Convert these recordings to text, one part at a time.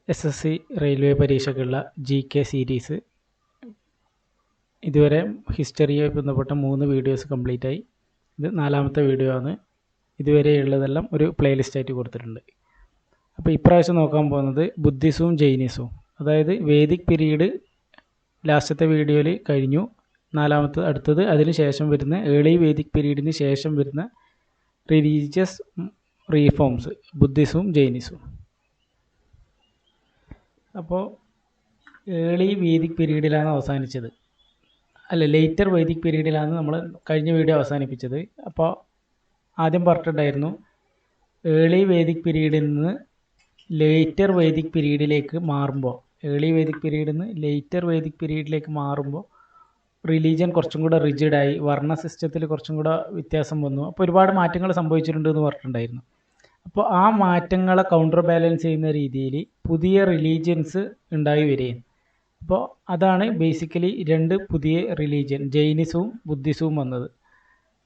SSC railway പരീക്ഷയ്ക്കുള്ള GK series ഇതുവരെ ഹിസ്റ്ററിയുമായി ബന്ധപ്പെട്ട 3 videos complete ആയി. ഇത് 4ാമത്തെ വീഡിയോ ആണ്. ഇതുവരെയുള്ളതെല്ലാം ഒരു പ്ലേലിസ്റ്റ് ആയിട്ട് കൊടുത്തിട്ടുണ്ട്. അപ്പോൾ ഇപ്രാവശ്യം നോക്കാൻ പോകുന്നത് ബുദ്ധിസവും ജൈനിസവും, അതായത് വേദിക് പീരീഡ് ലാസ്റ്റത്തെ വീഡിയോയിൽ കഴിഞ്ഞു. 4ാമത്തെ അടുത്തത് അതിന് ശേഷം വരുന്ന ഏർലി വേദിക് പീരീഡിന് ശേഷം വരുന്ന റിലീജിയസ് റീഫോംസ്, ബുദ്ധിസവും ജൈനിസവും. അപ്പോൾ ഏർലി വേദിക് പീരീഡിലാണ് അവസാനിച്ചത്, ലേറ്റർ വേദിക് പീരീഡിലാണ് നമ്മൾ കഴിഞ്ഞ വീഡിയോ അവസാനിപ്പിച്ചത്. അപ്പോൾ ആദ്യം പറഞ്ഞിട്ടുണ്ടായിരുന്നു ഏർലി വേദിക് പീരീഡിൽ നിന്ന് ലേറ്റർ വേദിക് പീരീഡിലേക്ക് മാറുമ്പോൾ, ഏർലി വേദിക് പീരീഡിൽ നിന്ന് ലേറ്റർ വേദിക് പീരീഡിലേക്ക് മാറുമ്പോൾ റിലീജിയൻ കുറച്ചും കൂടെ റിജിഡായി, വർണ്ണ സിസ്റ്റത്തിൽ കുറച്ചും കൂടെ വ്യത്യാസം വന്നു. അപ്പോൾ ഒരുപാട് മാറ്റങ്ങൾ സംഭവിച്ചിട്ടുണ്ട് എന്ന് പറഞ്ഞിട്ടുണ്ടായിരുന്നു. അപ്പോൾ ആ മാറ്റങ്ങളെ കൗണ്ടർ ബാലൻസ് ചെയ്യുന്ന രീതിയിൽ പുതിയ റിലീജിയൻസ് ഉണ്ടായി വരികയും, അപ്പോൾ അതാണ് ബേസിക്കലി 2 പുതിയ റിലീജിയൻ, ജൈനിസവും ബുദ്ധിസവും വന്നത്.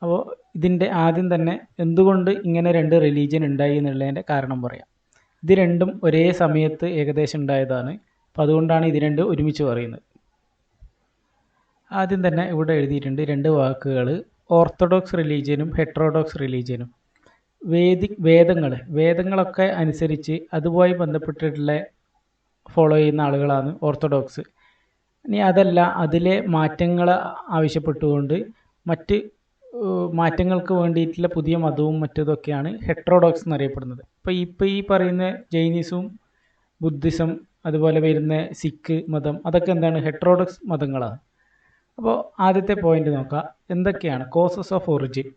അപ്പോൾ ഇതിൻ്റെ ആദ്യം തന്നെ എന്തുകൊണ്ട് ഇങ്ങനെ 2 റിലീജിയൻ ഉണ്ടായി എന്നുള്ളതിൻ്റെ കാരണം പറയാം. ഇത് രണ്ടും ഒരേ സമയത്ത് ഏകദേശം ഉണ്ടായതാണ്. അപ്പോൾ അതുകൊണ്ടാണ് ഇത് 2 ഒരുമിച്ച് പറയുന്നത്. ആദ്യം തന്നെ ഇവിടെ എഴുതിയിട്ടുണ്ട് 2 വാക്കുകൾ, ഓർത്തഡോക്സ് റിലീജിയനും ഹെറ്ററോഡോക്സ് റിലീജിയനും. വേദങ്ങളൊക്കെ അനുസരിച്ച് അതുമായി ബന്ധപ്പെട്ടിട്ടുള്ള ഫോളോ ചെയ്യുന്ന ആളുകളാണ് ഓർത്തഡോക്സ്. ഇനി അതല്ല, അതിലെ മാറ്റങ്ങൾ ആവശ്യപ്പെട്ടുകൊണ്ട് മറ്റ് മാറ്റങ്ങൾക്ക് വേണ്ടിയിട്ടുള്ള പുതിയ മതവും മറ്റതൊക്കെയാണ് ഹെറ്ററോഡോക്സ് എന്നറിയപ്പെടുന്നത്. ഇപ്പോൾ ഈ പറയുന്ന ജൈനിസവും ബുദ്ധിസം അതുപോലെ വരുന്ന സിഖ് മതം, അതൊക്കെ എന്താണ്, ഹെറ്ററോഡോക്സ് മതങ്ങളാണ്. അപ്പോൾ ആദ്യത്തെ പോയിന്റ് നോക്കാം, എന്തൊക്കെയാണ് causes of origin.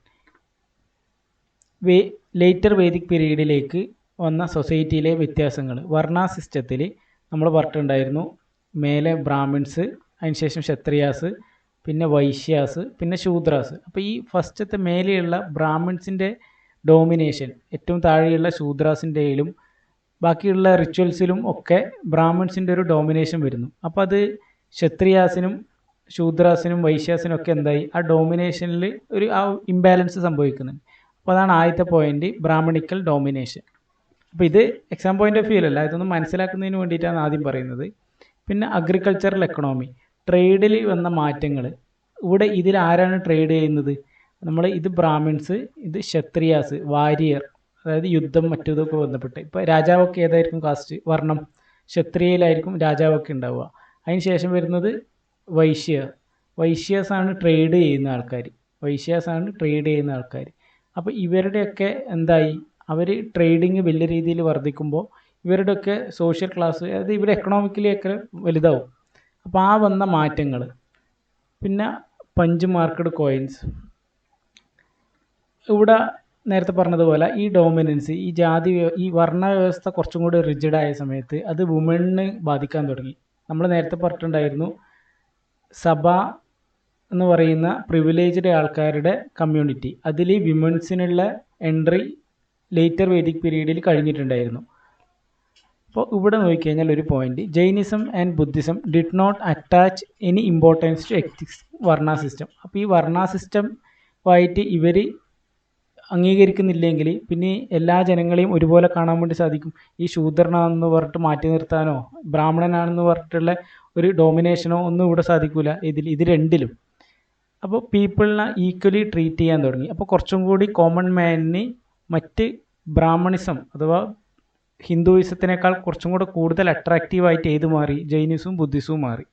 Later Vedic പീരീഡിലേക്ക് വന്ന സൊസൈറ്റിയിലെ വ്യത്യാസങ്ങൾ. വർണ്ണ സിസ്റ്റത്തിൽ നമ്മൾ പറഞ്ഞിട്ടുണ്ടായിരുന്നു മേലെ ബ്രാഹ്മിൺസ്, അതിനുശേഷം ക്ഷത്രിയാസ്, പിന്നെ വൈശ്യാസ്, പിന്നെ ശൂദ്രാസ്. അപ്പോൾ ഈ ഫസ്റ്റത്തെ മേലെയുള്ള ബ്രാഹ്മിൺസിൻ്റെ ഡോമിനേഷൻ ഏറ്റവും താഴെയുള്ള ശൂദ്രാസിൻ്റെയിലും ബാക്കിയുള്ള റിച്വൽസിലും ഒക്കെ ബ്രാഹ്മിൺസിൻ്റെ ഒരു ഡോമിനേഷൻ വരുന്നു. അപ്പോൾ അത് ക്ഷത്രിയാസിനും ശൂദ്രാസിനും വൈശ്യാസിനും ഒക്കെ എന്തായി, ആ ഡോമിനേഷനിൽ ഒരു ഇംബാലൻസ് സംഭവിക്കുന്നുണ്ട്. അപ്പോൾ അതാണ് ആദ്യത്തെ പോയിന്റ്, ബ്രാഹ്മണിക്കൽ ഡോമിനേഷൻ. അപ്പോൾ ഇത് എക്സാം പോയിന്റ് ഓഫ് വ്യൂ അല്ല, ഇതൊന്നും മനസ്സിലാക്കുന്നതിന് വേണ്ടിയിട്ടാണ് ആദ്യം പറയുന്നത്. പിന്നെ അഗ്രികൾച്ചറൽ എക്കണോമി, ട്രേഡിൽ വന്ന മാറ്റങ്ങൾ. ഇവിടെ ഇതിൽ ആരാണ് ട്രേഡ് ചെയ്യുന്നത്, ഇത് ബ്രാഹ്മിൺസ്, ഇത് ക്ഷത്രിയാസ്, വാരിയർ, അതായത് യുദ്ധം മറ്റതൊക്കെ ബന്ധപ്പെട്ട്. ഇപ്പോൾ രാജാവൊക്കെ ഏതായിരിക്കും കാസ്റ്റ്, വർണ്ണം, ക്ഷത്രിയയിലായിരിക്കും രാജാവൊക്കെ ഉണ്ടാവുക. അതിന് ശേഷം വരുന്നത് വൈശ്യാസാണ് ട്രേഡ് ചെയ്യുന്ന ആൾക്കാർ. അപ്പോൾ ഇവരുടെയൊക്കെ എന്തായി, അവർ ട്രേഡിങ് വലിയ രീതിയിൽ വർദ്ധിക്കുമ്പോൾ ഇവരുടെയൊക്കെ സോഷ്യൽ ക്ലാസ്, അതായത് ഇവർ എക്കണോമിക്കലിയൊക്കെ വലുതാവും. അപ്പോൾ ആ വന്ന മാറ്റങ്ങൾ. പിന്നെ പഞ്ച് മാർക്കഡ് കോയിൻസ്. ഇവിടെ നേരത്തെ പറഞ്ഞതുപോലെ ഈ ഡോമിനൻസ്, ഈ വർണ്ണ വ്യവസ്ഥ കുറച്ചും കൂടി റിജിഡായ സമയത്ത് അത് വുമണിന് ബാധിക്കാൻ തുടങ്ങി. നമ്മൾ നേരത്തെ പറഞ്ഞിട്ടുണ്ടായിരുന്നു സഭ എന്ന് പറയുന്ന പ്രിവിലേജ്ഡ് ആൾക്കാരുടെ കമ്മ്യൂണിറ്റി, അതിൽ വിമൻസിനുള്ള എൻട്രി ലേറ്റർ വേദിക് പീരീഡിൽ കഴിഞ്ഞിട്ടുണ്ടായിരുന്നു. അപ്പോൾ ഇവിടെ നോക്കിക്കഴിഞ്ഞാൽ ഒരു point, Jainism and Buddhism did not attach any importance to exist varna system. അപ്പോൾ ഈ വർണ്ണ സിസ്റ്റമായിട്ട് ഇവർ അംഗീകരിക്കുന്നില്ലെങ്കിൽ പിന്നെ എല്ലാ ജനങ്ങളെയും ഒരുപോലെ കാണാൻ വേണ്ടി സാധിക്കും. ഈ ശൂദ്രനാണെന്ന് പറഞ്ഞിട്ട് മാറ്റി നിർത്താനോ ബ്രാഹ്മണനാണെന്ന് പറഞ്ഞിട്ടുള്ള ഒരു ഡോമിനേഷനോ ഒന്നും ഇവിടെ സാധിക്കില്ല ഇത് രണ്ടിലും. അപ്പോൾ പീപ്പിളിനെ ഈക്വലി ട്രീറ്റ് ചെയ്യാൻ തുടങ്ങി. അപ്പോൾ കുറച്ചും കൂടി കോമൺ മാനിന് മറ്റ് ബ്രാഹ്മണിസം അഥവാ ഹിന്ദുയിസത്തിനേക്കാൾ കുറച്ചും കൂടെ കൂടുതൽ അട്രാക്റ്റീവായിട്ട് ഏത് മാറി, ജൈനിസവും ബുദ്ധിസവും മാറി.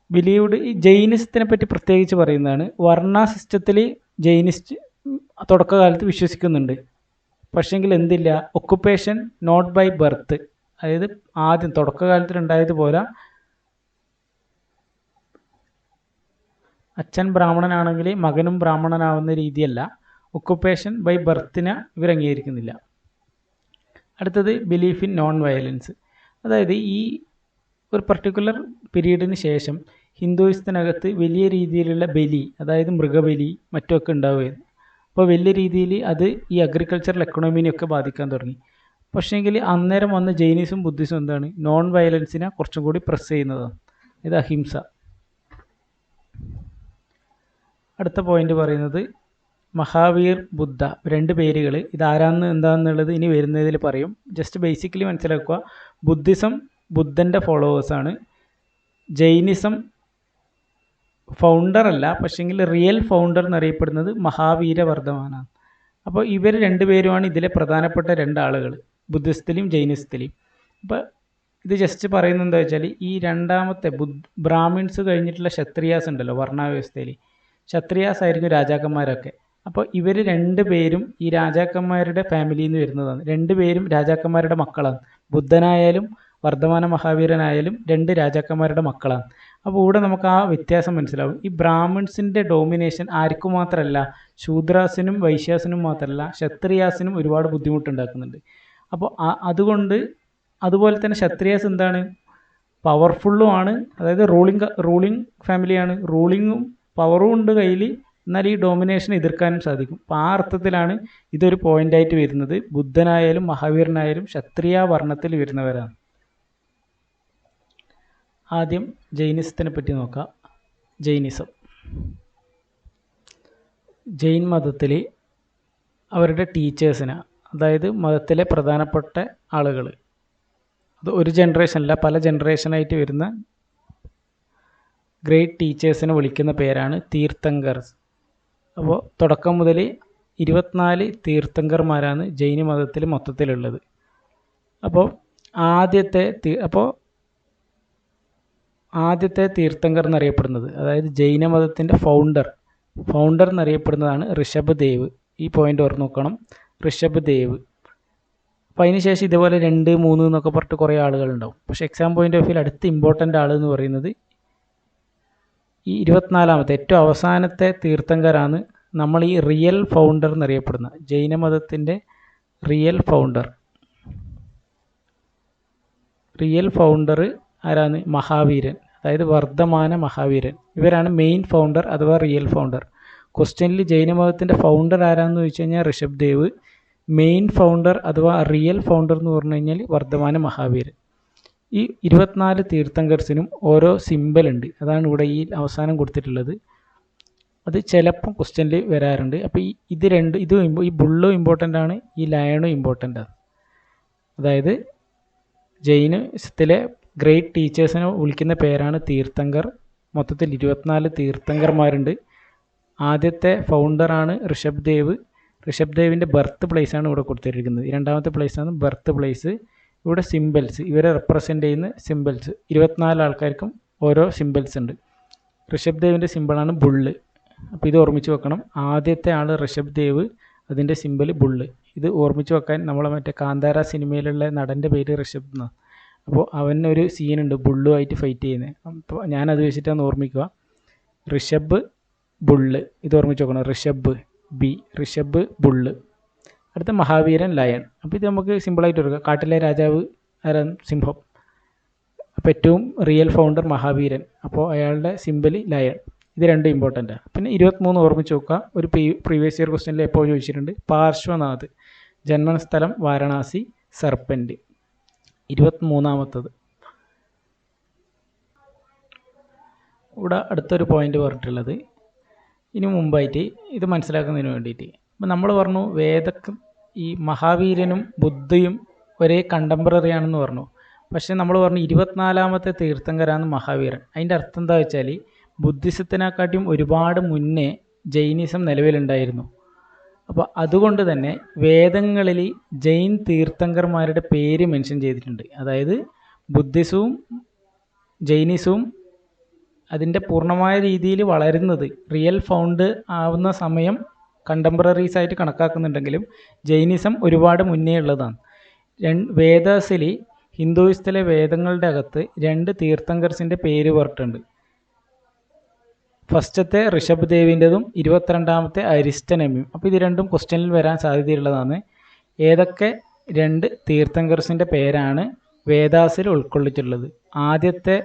ഈ ജൈനിസത്തിനെ പറ്റി പ്രത്യേകിച്ച് പറയുന്നതാണ്. വർണ്ണ സിസ്റ്റത്തിൽ ജൈനിസ്റ്റ് തുടക്കകാലത്ത് വിശ്വസിക്കുന്നുണ്ട്, പക്ഷേങ്കിൽ എന്തില്ല, ഒക്കുപ്പേഷൻ നോട്ട് ബൈ ബർത്ത്, അതായത് ആദ്യം തുടക്കകാലത്തിലുണ്ടായതുപോലെ അച്ഛൻ ബ്രാഹ്മണനാണെങ്കിൽ മകനും ബ്രാഹ്മണനാവുന്ന രീതിയല്ല, ഒക്കുപ്പേഷൻ ബൈ ബർത്തിനെ ഇവർ അംഗീകരിക്കുന്നില്ല. അടുത്തത് ബിലീഫ് ഇൻ നോൺ വയലൻസ്, അതായത് ഈ ഒരു പർട്ടിക്കുലർ പീരീഡിന് ശേഷം ഹിന്ദുയിസത്തിനകത്ത് വലിയ രീതിയിലുള്ള ബലി, അതായത് മൃഗബലി മറ്റുമൊക്കെ ഉണ്ടാവുകയായിരുന്നു. അപ്പോൾ വലിയ രീതിയിൽ അത് ഈ അഗ്രികൾച്ചറൽ എക്കണോമിനെയൊക്കെ ബാധിക്കാൻ തുടങ്ങി. പക്ഷേങ്കിൽ അന്നേരം വന്ന ജൈനിസും ബുദ്ധിസും എന്താണ്, നോൺ വയലൻസിനെ കുറച്ചും കൂടി പ്രസ് ചെയ്യുന്നതാണ്, ഇത് അഹിംസ. അടുത്ത പോയിന്റ് പറയുന്നത് മഹാവീർ, ബുദ്ധ, രണ്ട് പേരുകൾ. ഇതാരാന്ന് എന്താണെന്നുള്ളത് ഇനി വരുന്നതിൽ പറയും. ജസ്റ്റ് ബേസിക്കലി മനസ്സിലാക്കുക. ബുദ്ധിസം ബുദ്ധൻ്റെ ഫോളോവേഴ്സാണ്. ജൈനിസം ഫൗണ്ടർ അല്ല, പക്ഷേങ്കിൽ റിയൽ ഫൗണ്ടർ എന്നറിയപ്പെടുന്നത് മഹാവീരവർദ്ധമാനാണ്. അപ്പോൾ ഇവർ രണ്ടുപേരുമാണ് ഇതിലെ പ്രധാനപ്പെട്ട രണ്ടാളുകൾ, ബുദ്ധിസത്തിലെയും ജൈനിസത്തിലെയും. അപ്പോൾ ഇത് ജസ്റ്റ് പറയുന്നത് എന്താ വെച്ചാൽ, ഈ രണ്ടാമത്തെ ബ്രാഹ്മിൺസ് കഴിഞ്ഞിട്ടുള്ള ക്ഷത്രിയാസ് ഉണ്ടല്ലോ വർണ്ണാവ്യവസ്ഥയിൽ, ക്ഷത്രിയാസ് ആയിരുന്നു രാജാക്കന്മാരൊക്കെ. അപ്പോൾ ഇവർ രണ്ടുപേരും ഈ രാജാക്കന്മാരുടെ ഫാമിലിയിൽ നിന്ന് വരുന്നതാണ്. രണ്ടുപേരും രാജാക്കന്മാരുടെ മക്കളാണ്. ബുദ്ധനായാലും വർദ്ധമാന മഹാവീരനായാലും രണ്ട് രാജാക്കന്മാരുടെ മക്കളാണ്. അപ്പോൾ ഇവിടെ നമുക്ക് ആ വ്യത്യാസം മനസ്സിലാവും. ഈ ബ്രാഹ്മിൺസിൻ്റെ ഡോമിനേഷൻ ആർക്കും മാത്രമല്ല, ശൂദ്രാസിനും വൈശ്യാസിനും മാത്രമല്ല, ക്ഷത്രിയാസിനും ഒരുപാട് ബുദ്ധിമുട്ടുണ്ടാക്കുന്നുണ്ട്. അപ്പോൾ അതുകൊണ്ട് അതുപോലെ തന്നെ ക്ഷത്രിയാസ് എന്താണ്, പവർഫുള്ളും ആണ്, അതായത് റൂളിംഗ് ഫാമിലിയാണ്, റൂളിങ്ങും പവറും ഉണ്ട് കയ്യിൽ, എന്നാൽ ഈ ഡോമിനേഷൻ എതിർക്കാനും സാധിക്കും. അപ്പോൾ ആ അർത്ഥത്തിലാണ് ഇതൊരു പോയിൻ്റായിട്ട് വരുന്നത്. ബുദ്ധനായാലും മഹാവീരനായാലും ക്ഷത്രിയ വർണ്ണത്തിൽ വരുന്നവരാണ്. ആദ്യം ജൈനിസത്തിനെ പറ്റി നോക്കാം. ജൈനിസം, ജൈൻ മതത്തിൽ അവരുടെ ടീച്ചേഴ്സിനെ, അതായത് മതത്തിലെ പ്രധാനപ്പെട്ട ആളുകൾ, അത് ഒരു ജനറേഷനല്ല പല ജനറേഷനായിട്ട് വരുന്ന ഗ്രേറ്റ് ടീച്ചേഴ്സിനെ വിളിക്കുന്ന പേരാണ് തീർത്ഥങ്കർസ്. അപ്പോൾ തുടക്കം മുതൽ 24 തീർത്ഥങ്കർമാരാണ് ജൈന മതത്തിൽ മൊത്തത്തിലുള്ളത്. അപ്പോൾ ആദ്യത്തെ തീർത്ഥങ്കർ എന്നറിയപ്പെടുന്നത്, അതായത് ജൈന മതത്തിൻ്റെ ഫൗണ്ടർ എന്നറിയപ്പെടുന്നതാണ് ഋഷഭ് ദേവ്. ഈ പോയിൻ്റ് ഓർത്ത് നോക്കണം, ഋഷഭ് ദേവ്. അപ്പോൾ അതിന് ശേഷം ഇതുപോലെ 2, 3 എന്നൊക്കെ പറഞ്ഞിട്ട് കുറേ ആളുകളുണ്ടാവും. പക്ഷേ എക്സാം പോയിൻ്റ് ഓഫ് വ്യൂ അടുത്ത ഇമ്പോർട്ടൻ്റ് ആൾ എന്ന് പറയുന്നത് ഈ 24ാമത്തെ ഏറ്റവും അവസാനത്തെ തീർത്ഥങ്കരാണ് നമ്മൾ ഈ റിയൽ ഫൗണ്ടർ എന്നറിയപ്പെടുന്ന ജൈനമതത്തിൻ്റെ റിയൽ ഫൗണ്ടർ ആരാണ്? മഹാവീരൻ, അതായത് വർദ്ധമാന മഹാവീരൻ. ഇവരാണ് മെയിൻ ഫൗണ്ടർ അഥവാ റിയൽ ഫൗണ്ടർ. ക്വസ്റ്റ്യനിൽ ജൈനമതത്തിൻ്റെ ഫൗണ്ടർ ആരാണെന്ന് ചോദിച്ചു കഴിഞ്ഞാൽ ഋഷഭ് ദേവ്, മെയിൻ ഫൗണ്ടർ അഥവാ റിയൽ ഫൗണ്ടർ എന്ന് പറഞ്ഞു കഴിഞ്ഞാൽ വർദ്ധമാന മഹാവീരൻ. ഈ 24 തീർത്ഥങ്കർസിനും ഓരോ സിമ്പൽ ഉണ്ട്, അതാണ് ഇവിടെ ഈ അവസാനം കൊടുത്തിട്ടുള്ളത്. അത് ചിലപ്പം ക്വസ്റ്റ്യനിൽ വരാറുണ്ട്. അപ്പോൾ ഈ ബുള്ളും ഇമ്പോർട്ടൻ്റ് ആണ്, ഈ ലയണും ഇമ്പോർട്ടൻ്റ് ആണ്. അതായത് ജൈനത്തിലെ ഗ്രേറ്റ് ടീച്ചേഴ്സിനെ വിളിക്കുന്ന പേരാണ് തീർത്ഥങ്കർ. മൊത്തത്തിൽ 24 തീർത്ഥങ്കർമാരുണ്ട്. ആദ്യത്തെ ഫൗണ്ടറാണ് ഋഷഭ് ദേവിൻ്റെ ബർത്ത് പ്ലേസാണ് ഇവിടെ കൊടുത്തിരിക്കുന്നത്. രണ്ടാമത്തെ പ്ലേസാണ് ബർത്ത് പ്ലേസ്. ഇവിടെ സിമ്പിൾസ്, ഇവരെ റെപ്രസെൻ്റ് ചെയ്യുന്ന സിമ്പിൾസ്, 24 ആൾക്കാർക്കും ഓരോ സിമ്പിൾസ് ഉണ്ട്. ഋഷഭ് ദേവിൻ്റെ സിമ്പിളാണ് ബുള്ള്. അപ്പോൾ ഇത് ഓർമ്മിച്ച് വെക്കണം. ആദ്യത്തെ ആൾ ഋഷഭ് ദേവ്, അതിൻ്റെ സിമ്പിൾ ബുള്ള്. ഇത് ഓർമ്മിച്ച് വെക്കാൻ നമ്മളെ മറ്റേ കാന്താര സിനിമയിലുള്ള നടൻ്റെ പേര് ഋഷഭ് എന്നാണ്. അപ്പോൾ അവനൊരു സീനുണ്ട് ബുള്ളുമായിട്ട് ഫൈറ്റ് ചെയ്യുന്നത്. അപ്പോൾ ഞാനത് വെച്ചിട്ടാണ് ഓർമ്മിക്കുക. ഋഷഭ് ബുള്ള്, ഇത് ഓർമ്മിച്ച് വെക്കണം. ഋഷഭ് ബുള്ള്. അടുത്ത മഹാവീരൻ ലയൺ. അപ്പോൾ ഇത് നമുക്ക് സിമ്പിളായിട്ട് എടുക്കാം. കാട്ടിലെ രാജാവ് ആരാണ്? സിംഹം. അപ്പോൾ ഏറ്റവും റിയൽ ഫൗണ്ടർ മഹാവീരൻ, അപ്പോൾ അയാളുടെ സിമ്പിൾ ലയൺ. ഇത് രണ്ടും ഇമ്പോർട്ടൻ്റാണ്. പിന്നെ 23 ഓർമ്മിച്ച് നോക്കുക. ഒരു പ്രീവിയസ് ഇയർ ക്വസ്റ്റ്യനിൽ എപ്പോൾ ചോദിച്ചിട്ടുണ്ട്. പാർശ്വനാഥ്, ജന്മസ്ഥലം വാരണാസി, സർപ്പൻറ്റ്. 23ാമത്തത്. ഇവിടെ അടുത്തൊരു പോയിൻ്റ് പറഞ്ഞിട്ടുള്ളത്, ഇനി മുമ്പായിട്ട് ഇത് മനസ്സിലാക്കുന്നതിന് വേണ്ടിയിട്ട്, അപ്പം നമ്മൾ പറഞ്ഞു ഈ മഹാവീരനും ബുദ്ധയും ഒരേ കണ്ടംപററി ആണെന്ന് പറഞ്ഞു. പക്ഷേ നമ്മൾ പറഞ്ഞു 24ാമത്തെ തീർത്ഥങ്കരാണ് മഹാവീരൻ. അതിൻ്റെ അർത്ഥം എന്താ വെച്ചാൽ, ബുദ്ധിസത്തിനെക്കാട്ടിയും ഒരുപാട് മുന്നേ ജൈനിസം നിലവിലുണ്ടായിരുന്നു. അപ്പോൾ അതുകൊണ്ട് തന്നെ വേദങ്ങളിൽ ജൈൻ തീർത്ഥങ്കർമാരുടെ പേര് മെൻഷൻ ചെയ്തിട്ടുണ്ട്. അതായത് ബുദ്ധിസവും ജൈനിസവും അതിൻ്റെ പൂർണ്ണമായ രീതിയിൽ വളരുന്നത്, റിയൽ ഫൗണ്ട് ആവുന്ന സമയം കണ്ടംപററീസ് ആയിട്ട് കണക്കാക്കുന്നുണ്ടെങ്കിലും ജൈനിസം ഒരുപാട് മുന്നേ ഉള്ളതാണ്. വേദാസിൽ, ഹിന്ദുയിസത്തിലെ വേദങ്ങളുടെ അകത്ത് 2 തീർത്ഥങ്കർസിൻ്റെ പേര് പറഞ്ഞിട്ടുണ്ട്. ഫസ്റ്റത്തെ ഋഷഭ് ദേവിൻ്റെതും 22ാമത്തെ അരിസ്റ്റനമിയും. അപ്പോൾ ഇത് രണ്ടും ക്വസ്റ്റ്യനിൽ വരാൻ സാധ്യതയുള്ളതാണ്. ഏതൊക്കെ 2 തീർത്ഥങ്കർസിൻ്റെ പേരാണ് വേദാസിൽ ഉൾക്കൊള്ളിച്ചിട്ടുള്ളത്? ആദ്യത്തെ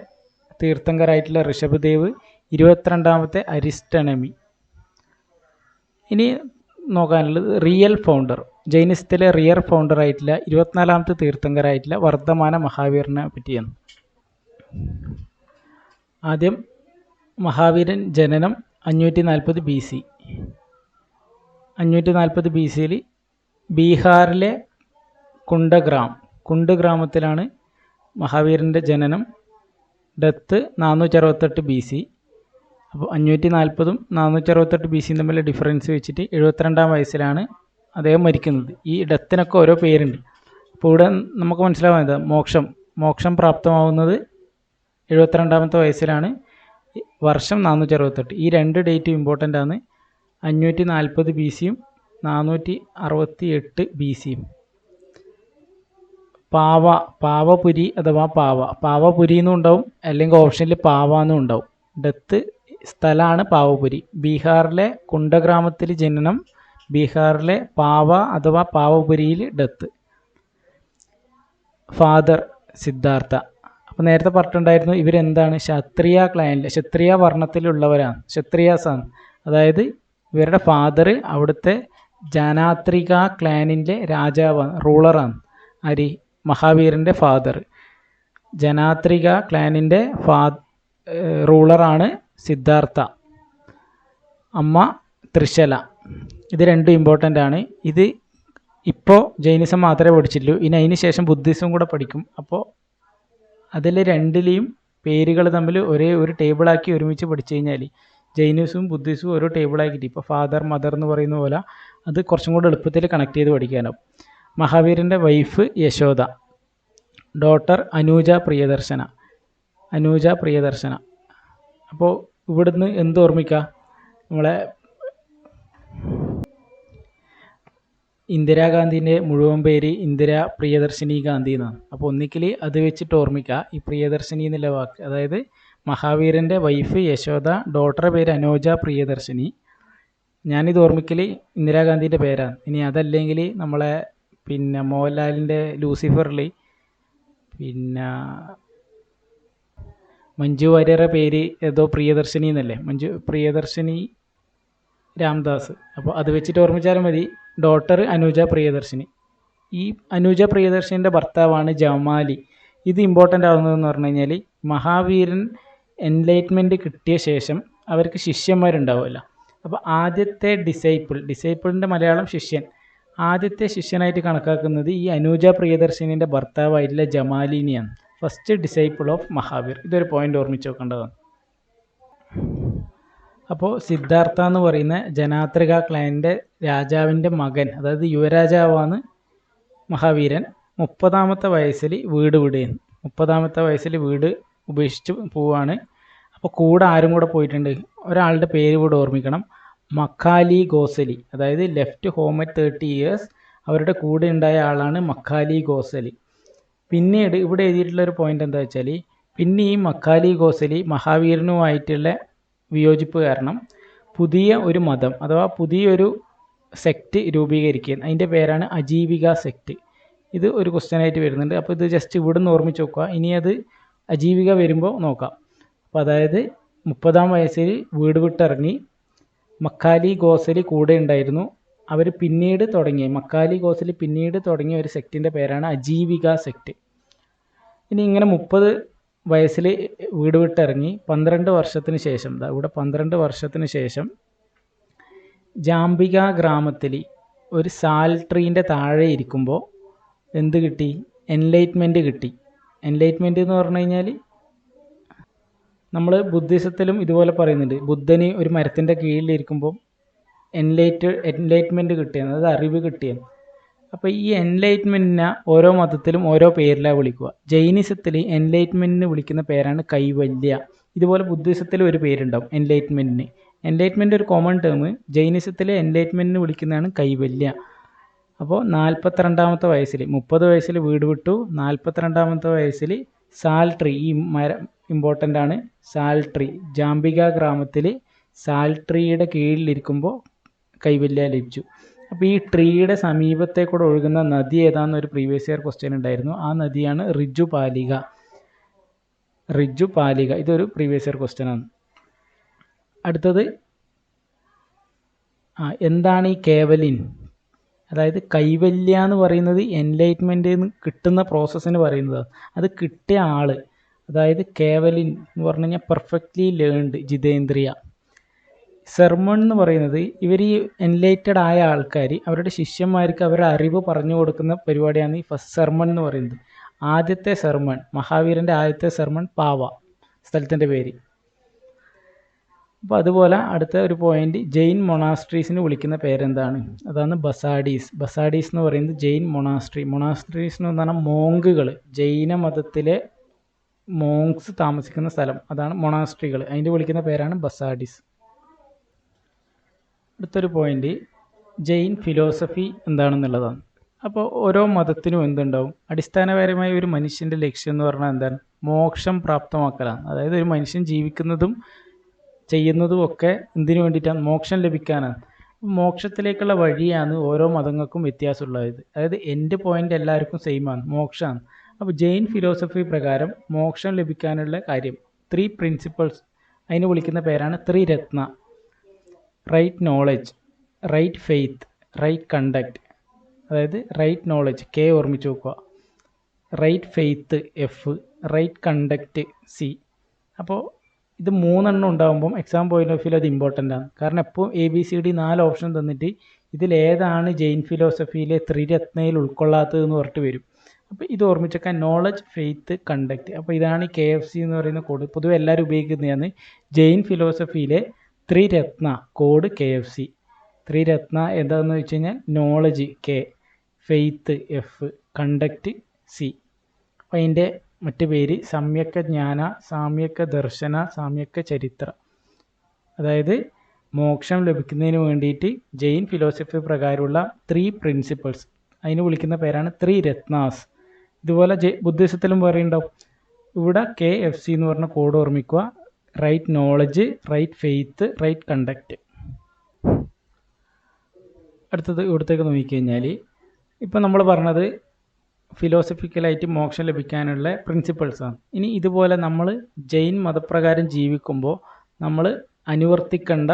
തീർത്ഥങ്കരായിട്ടുള്ള ഋഷഭ് ദേവ്, 22ാമത്തെ അരിസ്റ്റനമി. ഇനി നോക്കാനുള്ളത് റിയൽ ഫൗണ്ടർ, ജൈനിസത്തിലെ റിയൽ ഫൗണ്ടർ ആയിട്ടുള്ള 24ാമത്തെ തീർത്ഥങ്കരായിട്ടുള്ള വർദ്ധമാന മഹാവീരനെ പറ്റിയാണ്. ആദ്യം മഹാവീരൻ ജനനം 540 BC. 540 ബി സിയിൽ ബീഹാറിലെ കുണ്ട് ഗ്രാമത്തിലാണ് മഹാവീരൻ്റെ ജനനം. Death 468 B C. അപ്പോൾ 540 468 ബി സിയും തമ്മിലുള്ള ഡിഫറൻസ് വെച്ചിട്ട് 72-ാം വയസ്സിലാണ് അദ്ദേഹം മരിക്കുന്നത്. ഈ ഡെത്തിനൊക്കെ ഓരോ പേരുണ്ട്. അപ്പോൾ ഇവിടെ നമുക്ക് മനസ്സിലാവുന്നത് മോക്ഷം പ്രാപ്തമാവുന്നത് 72-ാമത്തെ വയസ്സിലാണ്, വർഷം 468. ഈ രണ്ട് ഡേറ്റും ഇമ്പോർട്ടൻ്റ് ആണ്. 540 ബി സിയും 468 ബി സിയും. പാവപുരി അഥവാ പാവപുരി എന്നും ഉണ്ടാവും, അല്ലെങ്കിൽ ഓപ്ഷനിൽ പാവ എന്നും ഉണ്ടാവും. ഡെത്ത് സ്ഥലമാണ് പാവപുരി. ബീഹാറിലെ കുണ്ടഗ്രാമത്തിൽ ജനനം, ബീഹാറിലെ പാവ അഥവാ പാവപുരിയിൽ ഡെത്ത്. ഫാദർ സിദ്ധാർത്ഥ. അപ്പോൾ നേരത്തെ പറഞ്ഞിട്ടുണ്ടായിരുന്നു ഇവരെന്താണ്, ക്ഷത്രിയ വർണ്ണത്തിലുള്ളവരാണ്, ക്ഷത്രിയാസാണ്. അതായത് ഇവരുടെ ഫാദർ അവിടുത്തെ ജനാത്രിക ക്ലാനിൻ്റെ രാജാവാണ്, റൂളറാണ്. മഹാവീരൻ്റെ ഫാദർ ജനാത്രിക ക്ലാനിൻ്റെ റൂളറാണ് സിദ്ധാർത്ഥ. അമ്മ ത്രിശല. ഇത് രണ്ടും ഇമ്പോർട്ടൻ്റ് ആണ്. ഇത് ഇപ്പോൾ ജൈനിസം മാത്രമേ പഠിച്ചിട്ടുള്ളൂ. ഇനി അതിന് ശേഷം ബുദ്ധിസം കൂടെ പഠിക്കും. അപ്പോൾ അതിൽ രണ്ടിലെയും പേരുകൾ തമ്മിൽ ഒരേ ഒരു ടേബിളാക്കി ഒരുമിച്ച് പഠിച്ചു കഴിഞ്ഞാൽ ജൈനിസവും ബുദ്ധിസവും ഓരോ ടേബിളാക്കിയിട്ട് ഇപ്പോൾ ഫാദർ മദർ എന്ന് പറയുന്ന പോലെ അത് കുറച്ചും കൂടെ എളുപ്പത്തിൽ കണക്ട് ചെയ്ത് പഠിക്കാനാവും. മഹാവീരൻ്റെ വൈഫ് യശോദ. ഡോട്ടർ അനൂജ പ്രിയദർശന. അപ്പോൾ ഇവിടുന്ന് എന്ത് ഓർമ്മിക്കുക, നമ്മളെ ഇന്ദിരാഗാന്ധിൻ്റെ മുഴുവൻ പേര് ഇന്ദിര പ്രിയദർശിനി ഗാന്ധി എന്നാണ്. അപ്പോൾ ഒന്നിക്കൽ അത് വെച്ചിട്ട് ഓർമ്മിക്കുക ഈ പ്രിയദർശിനി എന്നുള്ള വാക്ക്. അതായത് മഹാവീരൻ്റെ വൈഫ് യശോദ, ഡോട്ടറുടെ പേര് അനൂജ പ്രിയദർശിനി. ഞാനിത് ഓർമ്മിക്കൽ ഇന്ദിരാഗാന്ധിൻ്റെ പേരാണ്. ഇനി അതല്ലെങ്കിൽ നമ്മളെ മോഹൻലാലിൻ്റെ ലൂസിഫറിൽ മഞ്ജു വാര്യരുടെ പേര് ഏതോ പ്രിയദർശിനി എന്നല്ലേ, പ്രിയദർശിനി രാംദാസ്. അപ്പോൾ അത് വെച്ചിട്ട് ഓർമ്മിച്ചാലും മതി. ഡോട്ടർ അനൂജ പ്രിയദർശിനി. ഈ അനൂജ പ്രിയദർശിനിൻ്റെ ഭർത്താവാണ് ജമാലി. ഇത് ഇമ്പോർട്ടൻ്റ് ആവുന്നതെന്ന് പറഞ്ഞു കഴിഞ്ഞാൽ മഹാവീരൻ എൻലൈറ്റ്മെൻറ്റ് കിട്ടിയ ശേഷം അവർക്ക് ശിഷ്യന്മാരുണ്ടാവുമല്ലോ. അപ്പോൾ ആദ്യത്തെ ഡിസൈപ്പിളിൻ്റെ മലയാളം ശിഷ്യൻ, ആദ്യത്തെ ശിഷ്യനായിട്ട് കണക്കാക്കുന്നത് ഈ അനൂജ പ്രിയദർശിനിൻ്റെ ഭർത്താവായിട്ടുള്ള ജമാലിനെയാണ്, ഫസ്റ്റ് ഡിസൈപ്പിൾ ഓഫ് മഹാവീർ. ഇതൊരു പോയിന്റ് ഓർമ്മിച്ച് വെക്കേണ്ടതാണ്. അപ്പോൾ സിദ്ധാർത്ഥ എന്ന് പറയുന്ന ജനാത്രിക ക്ലാനിൻ്റെ രാജാവിൻ്റെ മകൻ, അതായത് യുവരാജാവാണ് മഹാവീരൻ. 30-ാമത്തെ വയസ്സിൽ വീട് വിടുകയാണ്. 30-ാമത്തെ വയസ്സിൽ വീട് ഉപേക്ഷിച്ച് പോവുകയാണ്. അപ്പോൾ കൂടെ ആരും കൂടെ പോയിട്ടുണ്ട്, ഒരാളുടെ പേര് കൂടെ ഓർമ്മിക്കണം, മഖാലി ഗോസലി. അതായത് ലെഫ്റ്റ് ഹോം അറ്റ് 30 years. അവരുടെ കൂടെ ഉണ്ടായ ആളാണ് മഖാലി ഗോസലി. പിന്നീട് ഇവിടെ എഴുതിയിട്ടുള്ളൊരു പോയിന്റ് എന്താ വെച്ചാൽ, പിന്നെ ഈ മഖാലി ഗോസലി മഹാവീരനുമായിട്ടുള്ള വിയോജിപ്പ് കാരണം പുതിയ ഒരു മതം അഥവാ പുതിയൊരു സെക്റ്റ് രൂപീകരിക്കുക. അതിൻ്റെ പേരാണ് അജീവിക സെക്റ്റ്. ഇത് ഒരു ക്വസ്റ്റ്യനായിട്ട് വരുന്നുണ്ട്. അപ്പോൾ ഇത് ജസ്റ്റ് ഇവിടെ നിന്ന് ഓർമ്മിച്ച് നോക്കുക. ഇനി അത് അജീവിക വരുമ്പോൾ നോക്കാം. അപ്പോൾ അതായത് 30-ാം വയസ്സിൽ വീട് വിട്ടിറങ്ങി. മഖാലി ഗോസലി കൂടെ ഉണ്ടായിരുന്നു. മഖാലി ഗോസലി പിന്നീട് തുടങ്ങിയ ഒരു സെക്റ്റിൻ്റെ പേരാണ് അജീവിക സെക്റ്റ്. ഇനി ഇങ്ങനെ 30 വയസ്സിൽ വീട് വിട്ടിറങ്ങി 12 വർഷത്തിന് ശേഷം, ഇവിടെ 12 വർഷത്തിന് ശേഷം ജാംബിക ഗ്രാമത്തിൽ ഒരു സാൽ ട്രീൻ്റെ താഴെ ഇരിക്കുമ്പോൾ എന്ത് കിട്ടി, എൻലൈറ്റ്മെൻറ്റ് കിട്ടി. എൻലൈറ്റ്മെൻറ്റ് എന്ന് പറഞ്ഞു കഴിഞ്ഞാൽ നമ്മൾ ബുദ്ധിസത്തിലും ഇതുപോലെ പറയുന്നുണ്ട്, ബുദ്ധന് ഒരു മരത്തിൻ്റെ കീഴിലിരിക്കുമ്പോൾ എൻലൈറ്റ്മെൻറ്റ് കിട്ടിയെന്ന്, അതായത് അറിവ് കിട്ടിയെന്ന്. അപ്പോൾ ഈ എൻലൈറ്റ്മെൻറ്റിനെ ഓരോ മതത്തിലും ഓരോ പേരിലാണ് വിളിക്കുക. ജൈനിസത്തിൽ എൻലൈറ്റ്മെൻറ്റിന് വിളിക്കുന്ന പേരാണ് കൈവല്യ. ഇതുപോലെ ബുദ്ധിസത്തിൽ ഒരു പേരുണ്ടാവും എൻലൈറ്റ്മെൻറ്റിന്. എൻലൈറ്റ്മെൻറ്റ് ഒരു കോമൺ ടേം. ജൈനിസത്തിലെ എൻലൈറ്റ്മെൻറ്റിന് വിളിക്കുന്നതാണ് കൈവല്യ. അപ്പോൾ 42-ാമത്തെ വയസ്സിൽ, 30 വയസ്സിൽ വീട് വിട്ടു, 42-ാമത്തെ വയസ്സിൽ സാൽ ട്രീ, ഈ മരം ഇമ്പോർട്ടൻ്റ് ആണ്, സാൽ ട്രീ, ജാംബിക ഗ്രാമത്തിൽ സാൽ ട്രീയുടെ കീഴിലിരിക്കുമ്പോൾ കൈവല്യ ലഭിച്ചു. അപ്പോൾ ഈ ട്രീയുടെ സമീപത്തെ കൂടെ ഒഴുകുന്ന നദി ഏതാണെന്നൊരു പ്രീവിയസ് ഇയർ ക്വസ്റ്റ്യൻ ഉണ്ടായിരുന്നു. ആ നദിയാണ് റിജുപാലിക. ഇതൊരു പ്രീവിയസ് ഇയർ ക്വസ്റ്റ്യൻ ആണ്. അടുത്തത് എന്താണ് ഈ കേവലിൻ? അതായത് കൈവല്യ എന്ന് പറയുന്നത് എൻലൈറ്റ്മെൻറ്റ് കിട്ടുന്ന പ്രോസസ്സിന് പറയുന്നത്. അത് കിട്ടിയ ആൾ, അതായത് കേവലിൻ എന്ന് പറഞ്ഞു കഴിഞ്ഞാൽ പെർഫെക്റ്റ്ലി ലേൺഡ് ജിതേന്ദ്രിയ. സെർമൺ എന്ന് പറയുന്നത് ഇവർ ഈ എൻലൈറ്റഡ് ആയ ആൾക്കാർ അവരുടെ ശിഷ്യന്മാർക്ക് അവരുടെ അറിവ് പറഞ്ഞു കൊടുക്കുന്ന പരിപാടിയാണ് ഈ ഫസ്റ്റ് സെർമൺ എന്ന് പറയുന്നത്. ആദ്യത്തെ സെർമൺ, മഹാവീരൻ്റെ ആദ്യത്തെ സെർമൺ പാവ, സ്ഥലത്തിൻ്റെ പേര്. അപ്പോൾ അതുപോലെ അടുത്ത ഒരു പോയിന്റ്, ജെയിൻ മൊണാസ്ട്രീസിന് വിളിക്കുന്ന പേരെന്താണ്? അതാണ് ബസാഡീസ്. ബസാഡീസ് എന്ന് പറയുന്നത് ജെയിൻ മൊണാസ്ട്രി. മൊണാസ്ട്രീസ് എന്ന് പറഞ്ഞാൽ മോങ്കുകൾ, ജൈന മതത്തിലെ മോങ്സ് താമസിക്കുന്ന സ്ഥലം, അതാണ് മൊണാസ്ട്രികൾ. അതിൻ്റെ വിളിക്കുന്ന പേരാണ് ബസാഡീസ്. അടുത്തൊരു പോയിന്റ്, ജെയിൻ ഫിലോസഫി എന്താണെന്നുള്ളതാണ്. അപ്പോൾ ഓരോ മതത്തിനും എന്തുണ്ടാവും? അടിസ്ഥാനപരമായി ഒരു മനുഷ്യൻ്റെ ലക്ഷ്യം എന്ന് പറഞ്ഞാൽ എന്താണ്? മോക്ഷം പ്രാപ്തമാക്കലാണ്. അതായത് ഒരു മനുഷ്യൻ ജീവിക്കുന്നതും ചെയ്യുന്നതും ഒക്കെ എന്തിനു വേണ്ടിയിട്ടാണ്? മോക്ഷം ലഭിക്കാനാണ്. മോക്ഷത്തിലേക്കുള്ള വഴിയാണ് ഓരോ മതങ്ങൾക്കും വ്യത്യാസമുള്ളത്. അതായത് എൻ്റെ പോയിന്റ് എല്ലാവർക്കും സെയിം ആണ്, മോക്ഷമാണ്. അപ്പോൾ ജെയിൻ ഫിലോസഫി പ്രകാരം മോക്ഷം ലഭിക്കാനുള്ള കാര്യം 3 പ്രിൻസിപ്പിൾസ്, അതിന് വിളിക്കുന്ന പേരാണ് Triratna. Right knowledge, right faith, right conduct. അതായത് റൈറ്റ് നോളജ് കെ ഓർമ്മിച്ച് നോക്കുക, right faith F, right conduct C. അപ്പോൾ ഇത് 3 ഉണ്ടാകുമ്പം എക്സാം പോയിന്റ് ഓഫ് വ്യൂ അത് ഇമ്പോർട്ടൻ്റ് ആണ്. കാരണം എപ്പോൾ ABCD 4 ഓപ്ഷൻ തന്നിട്ട് ഇതിലേതാണ് ജെയിൻ ഫിലോസഫിയിലെ ത്രിരത്നയിൽ ഉൾക്കൊള്ളാത്തതെന്ന് പറഞ്ഞിട്ട് വരും. അപ്പോൾ ഇത് ഓർമ്മിച്ചേക്കാൻ നോളജ്, ഫെയ്ത്ത്, കണ്ടക്ട്. അപ്പോൾ ഇതാണ് KFC എന്ന് പറയുന്ന കോഡ്, പൊതുവെ എല്ലാവരും ഉപയോഗിക്കുന്നതാണ്. ജെയിൻ ഫിലോസഫിയിലെ ത്രിരത്ന കോഡ് KFC. ത്രിരത്ന എന്താണെന്ന് വെച്ച് കഴിഞ്ഞാൽ knowledge K, faith F, conduct C. അപ്പോൾ അതിൻ്റെ മറ്റ് പേര് സമ്യക്ക ജ്ഞാന, സാമ്യക്ക ദർശന, സാമ്യക്ക ചരിത്ര. അതായത് മോക്ഷം ലഭിക്കുന്നതിന് വേണ്ടിയിട്ട് ജെയിൻ ഫിലോസഫി പ്രകാരമുള്ള 3 പ്രിൻസിപ്പിൾസ്, അതിന് വിളിക്കുന്ന പേരാണ് ത്രിരത്നാസ്. ഇതുപോലെ ബുദ്ധിസത്തിലും വേറെ ഉണ്ടാവും. ഇവിടെ KFC എന്ന് പറഞ്ഞ കോഡ് ഓർമ്മിക്കുക, right knowledge, right faith, right conduct. അടുത്തത് ഇവിടത്തേക്ക് നോക്കിക്കഴിഞ്ഞാൽ ഇപ്പം നമ്മൾ പറഞ്ഞത് ഫിലോസഫിക്കലായിട്ട് മോക്ഷം ലഭിക്കാനുള്ള പ്രിൻസിപ്പിൾസാണ്. ഇനി ഇതുപോലെ നമ്മൾ ജെയിൻ മതപ്രകാരം ജീവിക്കുമ്പോൾ നമ്മൾ അനുവർത്തിക്കേണ്ട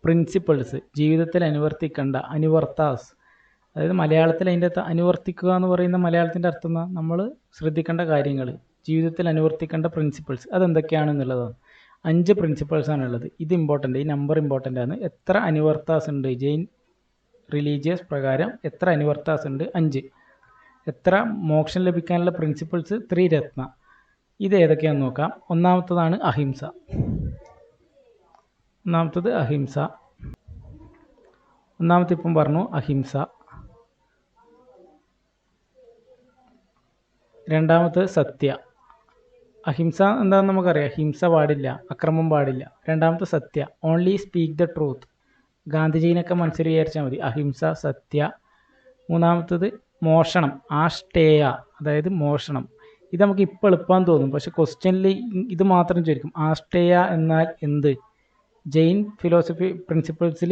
പ്രിൻസിപ്പിൾസ്, ജീവിതത്തിൽ അനുവർത്തിക്കേണ്ട അനുവർത്താസ്, അതായത് മലയാളത്തിൽ അതിൻ്റെ അനുവർത്തിക്കുക എന്ന് പറയുന്ന മലയാളത്തിൻ്റെ അർത്ഥം എന്താ? നമ്മൾ ശ്രദ്ധിക്കേണ്ട കാര്യങ്ങൾ, ജീവിതത്തിൽ അനുവർത്തിക്കേണ്ട പ്രിൻസിപ്പിൾസ് അതെന്തൊക്കെയാണെന്നുള്ളതാണ്. 5 പ്രിൻസിപ്പിൾസാണുള്ളത്. ഇത് ഇമ്പോർട്ടൻ്റ്, ഈ നമ്പർ ഇമ്പോർട്ടൻ്റ് ആണ്. എത്ര അനുവർത്താസ് ഉണ്ട് ജെയിൻ റിലീജിയസ് പ്രകാരം? എത്ര അനുവർത്താസ് ഉണ്ട്? 5. എത്ര മോക്ഷം ലഭിക്കാനുള്ള പ്രിൻസിപ്പിൾസ്? ത്രിരത്ന. ഇത് ഏതൊക്കെയാണെന്ന് നോക്കാം. ഒന്നാമത്തതാണ് അഹിംസ. ഒന്നാമത്തെ ഇപ്പം പറഞ്ഞു അഹിംസ. രണ്ടാമത്തത് സത്യ. അഹിംസ എന്താണെന്ന് നമുക്കറിയാം, ഹിംസ പാടില്ല, അക്രമം പാടില്ല. രണ്ടാമത്തെ സത്യ, ഓൺലി സ്പീക്ക് ദ ട്രൂത്ത്. ഗാന്ധിജീനൊക്കെ മനസ്സിൽ വിചാരിച്ചാൽ മതി, അഹിംസ, സത്യ. മൂന്നാമത്തത് മോഷണം, ആഷ്ടേയ, അതായത് മോഷണം. ഇത് നമുക്ക് ഇപ്പോൾ എളുപ്പമെന്ന് തോന്നും, പക്ഷെ ക്വസ്റ്റ്യനിൽ ഇത് മാത്രം ചോദിക്കും. ആഷ്ടേയ എന്നാൽ എന്ത്? ജെയിൻ ഫിലോസഫി പ്രിൻസിപ്പിൾസിൽ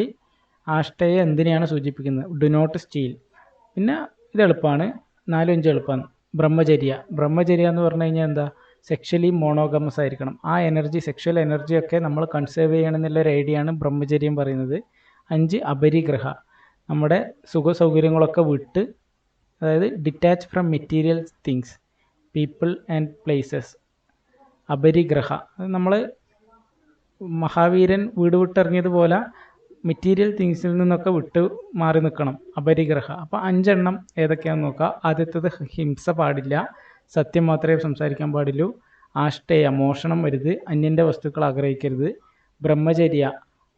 ആഷ്ടേയ എന്തിനെയാണ് സൂചിപ്പിക്കുന്നത്? Do not steal. പിന്നെ ഇത് എളുപ്പമാണ്, 4-5 എളുപ്പമാണ്. ബ്രഹ്മചര്യ എന്ന് പറഞ്ഞു കഴിഞ്ഞാൽ എന്താ? സെക്ഷലി മോണോഗമസ് ആയിരിക്കണം. ആ എനർജി, സെക്ഷൽ എനർജിയൊക്കെ നമ്മൾ കൺസേർവ് ചെയ്യണം എന്നുള്ളൊരു ഐഡിയ ആണ് ബ്രഹ്മചര്യം പറയുന്നത്. 5 അപരിഗ്രഹ, നമ്മുടെ സുഖ സൗകര്യങ്ങളൊക്കെ വിട്ട്, അതായത് detach from material things, people and places. Aparigraha, നമ്മൾ മഹാവീരൻ വീട് വിട്ടിറങ്ങിയതുപോലെ മെറ്റീരിയൽ തിങ്സിൽ നിന്നൊക്കെ വിട്ട് മാറി നിൽക്കണം, അപരിഗ്രഹ. അപ്പോൾ 5 എണ്ണം ഏതൊക്കെയാണെന്ന് നോക്കാം. ആദ്യത്തേത് ഹിംസ പാടില്ല, സത്യം മാത്രമേ സംസാരിക്കാൻ പാടുള്ളൂ. ആഷ്ടേയ, മോഷണം വരുത്, അന്യൻ്റെ വസ്തുക്കൾ ആഗ്രഹിക്കരുത്. ബ്രഹ്മചര്യ,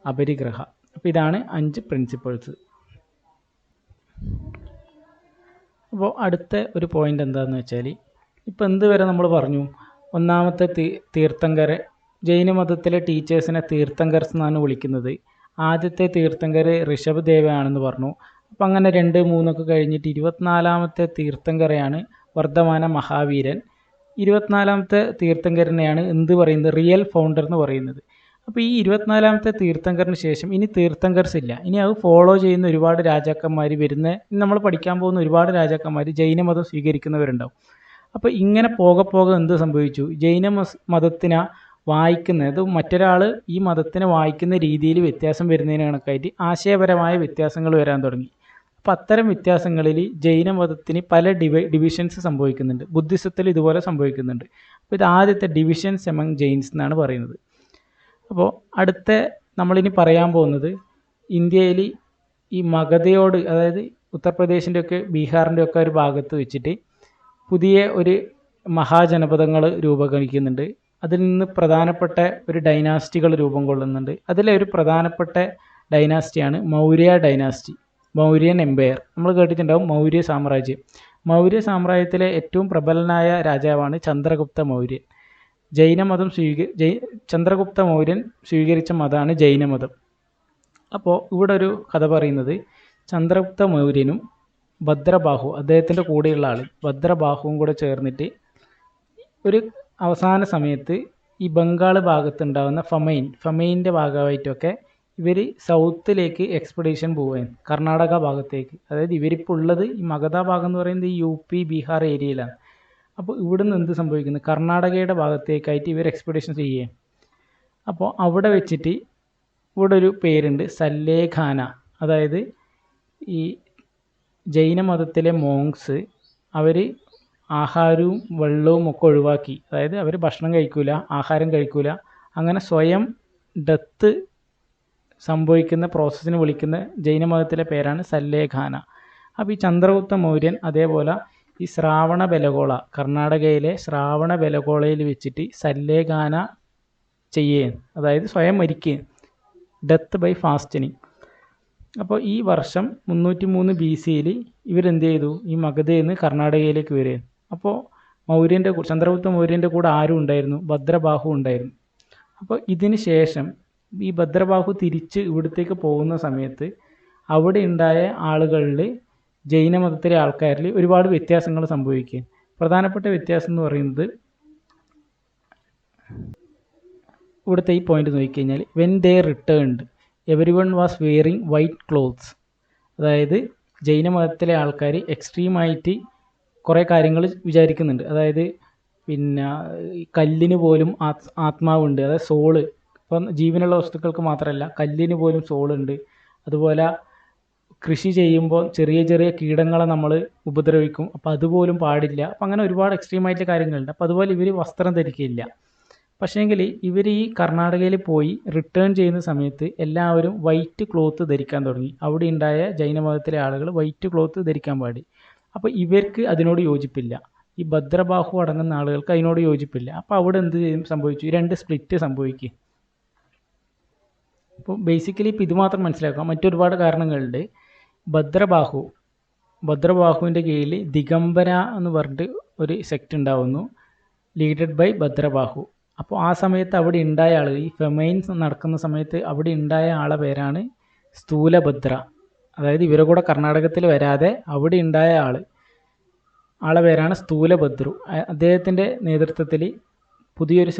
അപരിഗ്രഹ. അപ്പോൾ ഇതാണ് 5 പ്രിൻസിപ്പിൾസ്. അപ്പോൾ അടുത്ത ഒരു പോയിൻ്റ് എന്താണെന്ന് വെച്ചാൽ, ഇപ്പോൾ എന്തുവരെ നമ്മൾ പറഞ്ഞു? ഒന്നാമത്തെ തീർത്ഥങ്കർ, ജൈനമതത്തിലെ ടീച്ചേഴ്സിനെ തീർത്ഥങ്കർസ് എന്നാണ് വിളിക്കുന്നത്. ആദ്യത്തെ തീർത്ഥങ്കർ ഋഷഭ് ദേവയാണെന്ന് പറഞ്ഞു. അപ്പം അങ്ങനെ 2, 3 ഒക്കെ കഴിഞ്ഞിട്ട് 24ാമത്തെ തീർത്ഥങ്കരെയാണ് വർദ്ധമാന മഹാവീരൻ. 24ാമത്തെ തീർത്ഥങ്കരനെയാണ് എന്ത് പറയുന്നത്? റിയൽ ഫൗണ്ടർ എന്ന് പറയുന്നത്. അപ്പോൾ ഈ 24ാമത്തെ തീർത്ഥങ്കറിന് ശേഷം ഇനി തീർത്ഥങ്കർസ് ഇല്ല. ഇനി അത് ഫോളോ ചെയ്യുന്ന ഒരുപാട് രാജാക്കന്മാർ വരുന്ന, നമ്മൾ പഠിക്കാൻ പോകുന്ന ഒരുപാട് രാജാക്കന്മാർ ജൈനമതം സ്വീകരിക്കുന്നവരുണ്ടാവും. അപ്പോൾ ഇങ്ങനെ പോകെ എന്ത് സംഭവിച്ചു? ജൈന മതത്തിനെ വായിക്കുന്നത്, മറ്റൊരാൾ ഈ മതത്തിനെ വായിക്കുന്ന രീതിയിൽ വ്യത്യാസം വരുന്നതിന് കണക്കായിട്ട് ആശയപരമായ വ്യത്യാസങ്ങൾ വരാൻ തുടങ്ങി. അപ്പം അത്തരം വ്യത്യാസങ്ങളിൽ ജൈനമതത്തിന് പല ഡിവിഷൻസ് സംഭവിക്കുന്നുണ്ട്. ബുദ്ധിസത്തിൽ ഇതുപോലെ സംഭവിക്കുന്നുണ്ട്. അപ്പോൾ ഇത് ആദ്യത്തെ ഡിവിഷൻസ് എമംഗ് ജെയിൻസ് എന്നാണ് പറയുന്നത്. അപ്പോൾ അടുത്ത നമ്മളിനി പറയാൻ പോകുന്നത് ഇന്ത്യയിൽ ഈ മഗധയോട്, അതായത് ഉത്തർപ്രദേശിൻ്റെ ഒക്കെ ബീഹാറിൻ്റെ ഒക്കെ ഒരു ഭാഗത്ത് വെച്ചിട്ട് പുതിയ ഒരു മഹാജനപദങ്ങൾ രൂപീകരിക്കുന്നുണ്ട്. അതിൽ നിന്ന് പ്രധാനപ്പെട്ട ഒരു ഡൈനാസ്റ്റികൾ രൂപം കൊള്ളുന്നുണ്ട്. അതിലെ ഒരു പ്രധാനപ്പെട്ട ഡൈനാസ്റ്റിയാണ് മൗര്യ ഡൈനാസ്റ്റി, മൗര്യൻ എംപയർ. നമ്മൾ കേട്ടിട്ടുണ്ടാവും മൗര്യ സാമ്രാജ്യം. മൗര്യ സാമ്രാജ്യത്തിലെ ഏറ്റവും പ്രബലനായ രാജാവാണ് ചന്ദ്രഗുപ്ത മൗര്യൻ. ജൈനമതം ചന്ദ്രഗുപ്ത മൗര്യൻ സ്വീകരിച്ച മതമാണ് ജൈനമതം. അപ്പോൾ ഇവിടെ ഒരു കഥ പറയുന്നത് ചന്ദ്രഗുപ്ത മൗര്യനും ഭദ്രബാഹു, അദ്ദേഹത്തിൻ്റെ കൂടെയുള്ള ആൾ ഭദ്രബാഹുവും കൂടെ ചേർന്നിട്ട് ഒരു അവസാന സമയത്ത് ഈ ബംഗാൾ ഭാഗത്തുണ്ടാകുന്ന ഫമൈൻ്റെ ഭാഗമായിട്ടൊക്കെ ഇവർ സൗത്തിലേക്ക് എക്സ്പെഡീഷൻ പോവുകയാണ്, കർണാടക ഭാഗത്തേക്ക്. അതായത് ഇവരിപ്പോൾ ഉള്ളത് ഈ മഗധ ഭാഗം എന്ന് പറയുന്നത് ഈ UP ബീഹാർ ഏരിയയിലാണ്. അപ്പോൾ ഇവിടുന്ന് എന്ത് സംഭവിക്കുന്നു, കർണാടകയുടെ ഭാഗത്തേക്കായിട്ട് ഇവർ എക്സ്പെഡീഷൻ ചെയ്യുകയാണ്. അപ്പോൾ അവിടെ വെച്ചിട്ട് ഇവിടെ ഒരു പേരുണ്ട് സല്ലേഖാന. അതായത് ഈ ജൈനമതത്തിലെ മോങ്സ് അവർ ആഹാരവും വെള്ളവും ഒക്കെ ഒഴിവാക്കി, അതായത് അവർ ഭക്ഷണം കഴിക്കൂല, ആഹാരം കഴിക്കൂല, അങ്ങനെ സ്വയം ഡെത്ത് സംഭവിക്കുന്ന പ്രോസസ്സിന് വിളിക്കുന്ന ജൈനമതത്തിലെ പേരാണ് സല്ലേഖാന. അപ്പോൾ ഈ ചന്ദ്രഗുപ്ത മൗര്യൻ അതേപോലെ ഈ ശ്രാവണബെലഗോള, കർണാടകയിലെ ശ്രാവണബെലഗോളയിൽ വെച്ചിട്ട് സല്ലേഖാന ചെയ്യുകയാണ്, അതായത് സ്വയം മരിക്കുകയാണ്, ഡെത്ത് ബൈ ഫാസ്റ്റനിങ്. അപ്പോൾ ഈ വർഷം 303 BC ഇവരെന്ത് ചെയ്തു, ഈ മഗധയിൽ നിന്ന് കർണാടകയിലേക്ക് വരികയാണ്. അപ്പോൾ ചന്ദ്രഗുപ്ത മൗര്യൻ്റെ കൂടെ ആരും ഉണ്ടായിരുന്നു, ഭദ്രബാഹു ഉണ്ടായിരുന്നു. അപ്പോൾ ഇതിന് ശേഷം ഈ ഭദ്രബാഹു തിരിച്ച് ഇവിടത്തേക്ക് പോകുന്ന സമയത്ത് അവിടെ ഉണ്ടായ ആളുകളിൽ, ജൈനമതത്തിലെ ആൾക്കാരിൽ ഒരുപാട് വ്യത്യാസങ്ങൾ സംഭവിക്കുക. പ്രധാനപ്പെട്ട വ്യത്യാസം എന്ന് പറയുന്നത് ഇവിടുത്തെ ഈ പോയിന്റ് നോക്കിക്കഴിഞ്ഞാൽ when they returned everyone was wearing white clothes. അതായത് ജൈനമതത്തിലെ ആൾക്കാർ എക്സ്ട്രീമായിട്ട് കുറേ കാര്യങ്ങൾ വിചാരിക്കുന്നുണ്ട്. അതായത് പിന്നെ കല്ലിന് പോലും ആത്മാവുണ്ട്, അതായത് സോള്. ഇപ്പം ജീവനുള്ള വസ്തുക്കൾക്ക് മാത്രമല്ല, കല്ലിന് പോലും സോളുണ്ട്. അതുപോലെ കൃഷി ചെയ്യുമ്പോൾ ചെറിയ ചെറിയ കീടങ്ങളെ നമ്മൾ ഉപദ്രവിക്കും, അപ്പോൾ അതുപോലും പാടില്ല. അപ്പം അങ്ങനെ ഒരുപാട് എക്സ്ട്രീമായിട്ടുള്ള കാര്യങ്ങളുണ്ട്. അപ്പോൾ അതുപോലെ ഇവർ വസ്ത്രം ധരിക്കില്ല. പക്ഷേങ്കിൽ ഇവർ ഈ കർണാടകയിൽ പോയി റിട്ടേൺ ചെയ്യുന്ന സമയത്ത് എല്ലാവരും വൈറ്റ് ക്ലോത്ത് ധരിക്കാൻ തുടങ്ങി. അവിടെ ഉണ്ടായ ജൈനമതത്തിലെ ആളുകൾ വൈറ്റ് ക്ലോത്ത് ധരിക്കാൻ പാടി. അപ്പോൾ ഇവർക്ക് അതിനോട് യോജിപ്പില്ല, ഈ ഭദ്രബാഹു അടങ്ങുന്ന ആളുകൾക്ക് അതിനോട് യോജിപ്പില്ല. അപ്പോൾ അവിടെ എന്ത് സംഭവിച്ചു, 2 സ്പ്ലിറ്റ് സംഭവിക്കുക. അപ്പോൾ ബേസിക്കലി ഇപ്പോൾ ഇത് മാത്രം മനസ്സിലാക്കാം, മറ്റൊരുപാട് കാരണങ്ങളുണ്ട്. ഭദ്രബാഹുവിൻ്റെ കീഴിൽ ദിഗംബര എന്ന് പറഞ്ഞിട്ട് ഒരു സെക്റ്റ് ഉണ്ടാവുന്നു, ലീഡഡ് ബൈ ഭദ്രബാഹു. അപ്പോൾ ആ സമയത്ത് അവിടെ ഉണ്ടായ ആൾ, ഈ ഫെമൈൻസ് നടക്കുന്ന സമയത്ത് അവിടെ ഉണ്ടായ ആളെ പേരാണ് സ്ഥൂലഭദ്ര. അതായത് ഇവരെ കൂടെ കർണാടകത്തിൽ വരാതെ അവിടെ ഉണ്ടായ ആളെ പേരാണ് സ്ഥൂലഭദ്രു. അദ്ദേഹത്തിൻ്റെ നേതൃത്വത്തിൽ പുതിയൊരു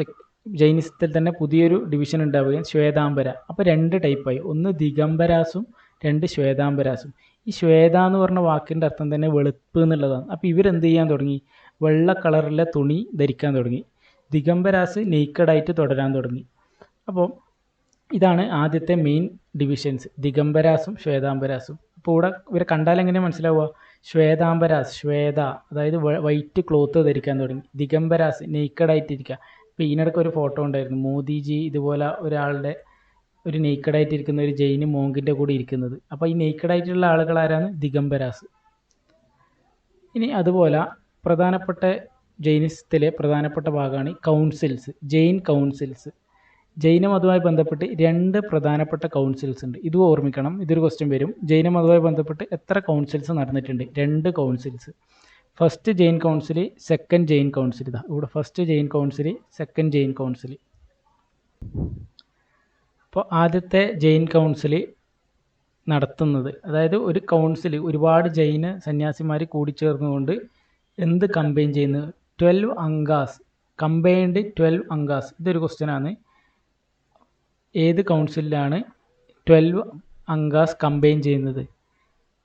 ജൈനിസത്തിൽ തന്നെ പുതിയൊരു ഡിവിഷൻ ഉണ്ടാവുകയും ശ്വേതാംബര. അപ്പോൾ 2 ടൈപ്പായി, ഒന്ന് ദിഗംബരാസും 2 ശ്വേതാംബരാസും. ഈ ശ്വേത എന്ന് പറഞ്ഞ വാക്കിൻ്റെ അർത്ഥം തന്നെ വെളുപ്പ് എന്നുള്ളതാണ്. അപ്പോൾ ഇവരെന്ത് ചെയ്യാൻ തുടങ്ങി, വെള്ള കളറിലെ തുണി ധരിക്കാൻ തുടങ്ങി. ദിഗംബരാസ് നെയ്ക്കഡായിട്ട് തുടരാൻ തുടങ്ങി. അപ്പോൾ ഇതാണ് ആദ്യത്തെ മെയിൻ ഡിവിഷൻസ്, ദിഗംബരാസും ശ്വേതാംബരാസും. അപ്പോൾ ഇവിടെ ഇവരെ കണ്ടാൽ എങ്ങനെ മനസ്സിലാവുക, ശ്വേതാംബരാസ് ശ്വേത, അതായത് വൈറ്റ് ക്ലോത്ത് ധരിക്കാൻ തുടങ്ങി. ദിഗംബരാസ് നെയ്ക്കഡായിട്ടിരിക്കുക. ഇപ്പോൾ ഇതിനിടയ്ക്ക് ഒരു ഫോട്ടോ ഉണ്ടായിരുന്നു, മോദിജി ഇതുപോലെ ഒരാളുടെ ഒരു നെയ്ക്കഡായിട്ടിരിക്കുന്ന ഒരു ജൈന് മോങ്കിൻ്റെ കൂടെ ഇരിക്കുന്നത്. അപ്പോൾ ഈ നെയ്ക്കഡായിട്ടുള്ള ആളുകൾ ആരാണ്, ദിഗംബരാസ്. ഇനി അതുപോലെ പ്രധാനപ്പെട്ട ജൈനിസത്തിലെ പ്രധാനപ്പെട്ട ഭാഗമാണ് കൗൺസിൽസ്, ജെയിൻ കൗൺസിൽസ്. ജൈനമതവുമായി ബന്ധപ്പെട്ട് 2 പ്രധാനപ്പെട്ട കൗൺസിൽസ് ഉണ്ട്. ഇതും ഓർമ്മിക്കണം, ഇതൊരു ക്വസ്റ്റ്യൻ വരും. ജൈനമതവുമായി ബന്ധപ്പെട്ട് എത്ര കൗൺസിൽസ് നടന്നിട്ടുണ്ട്, 2 councils. First Jain council, second Jain council. ഇതാ ഇവിടെ first Jain council, second Jain council. അപ്പോൾ ആദ്യത്തെ ജെയിൻ കൗൺസിൽ നടത്തുന്നത്, അതായത് ഒരു കൗൺസിൽ ഒരുപാട് ജൈന സന്യാസിമാർ കൂടിച്ചേർന്നുകൊണ്ട് എന്ത് കമ്പൈൻ ചെയ്യുന്നത്, 12 അംഗാസ്, കമ്പൈൻഡ് 12 അംഗാസ്. ഇതൊരു ക്വസ്റ്റ്യനാണ്. ഏത് കൗൺസിലാണ് 12 അംഗാസ് കമ്പൈൻ ചെയ്യുന്നത്?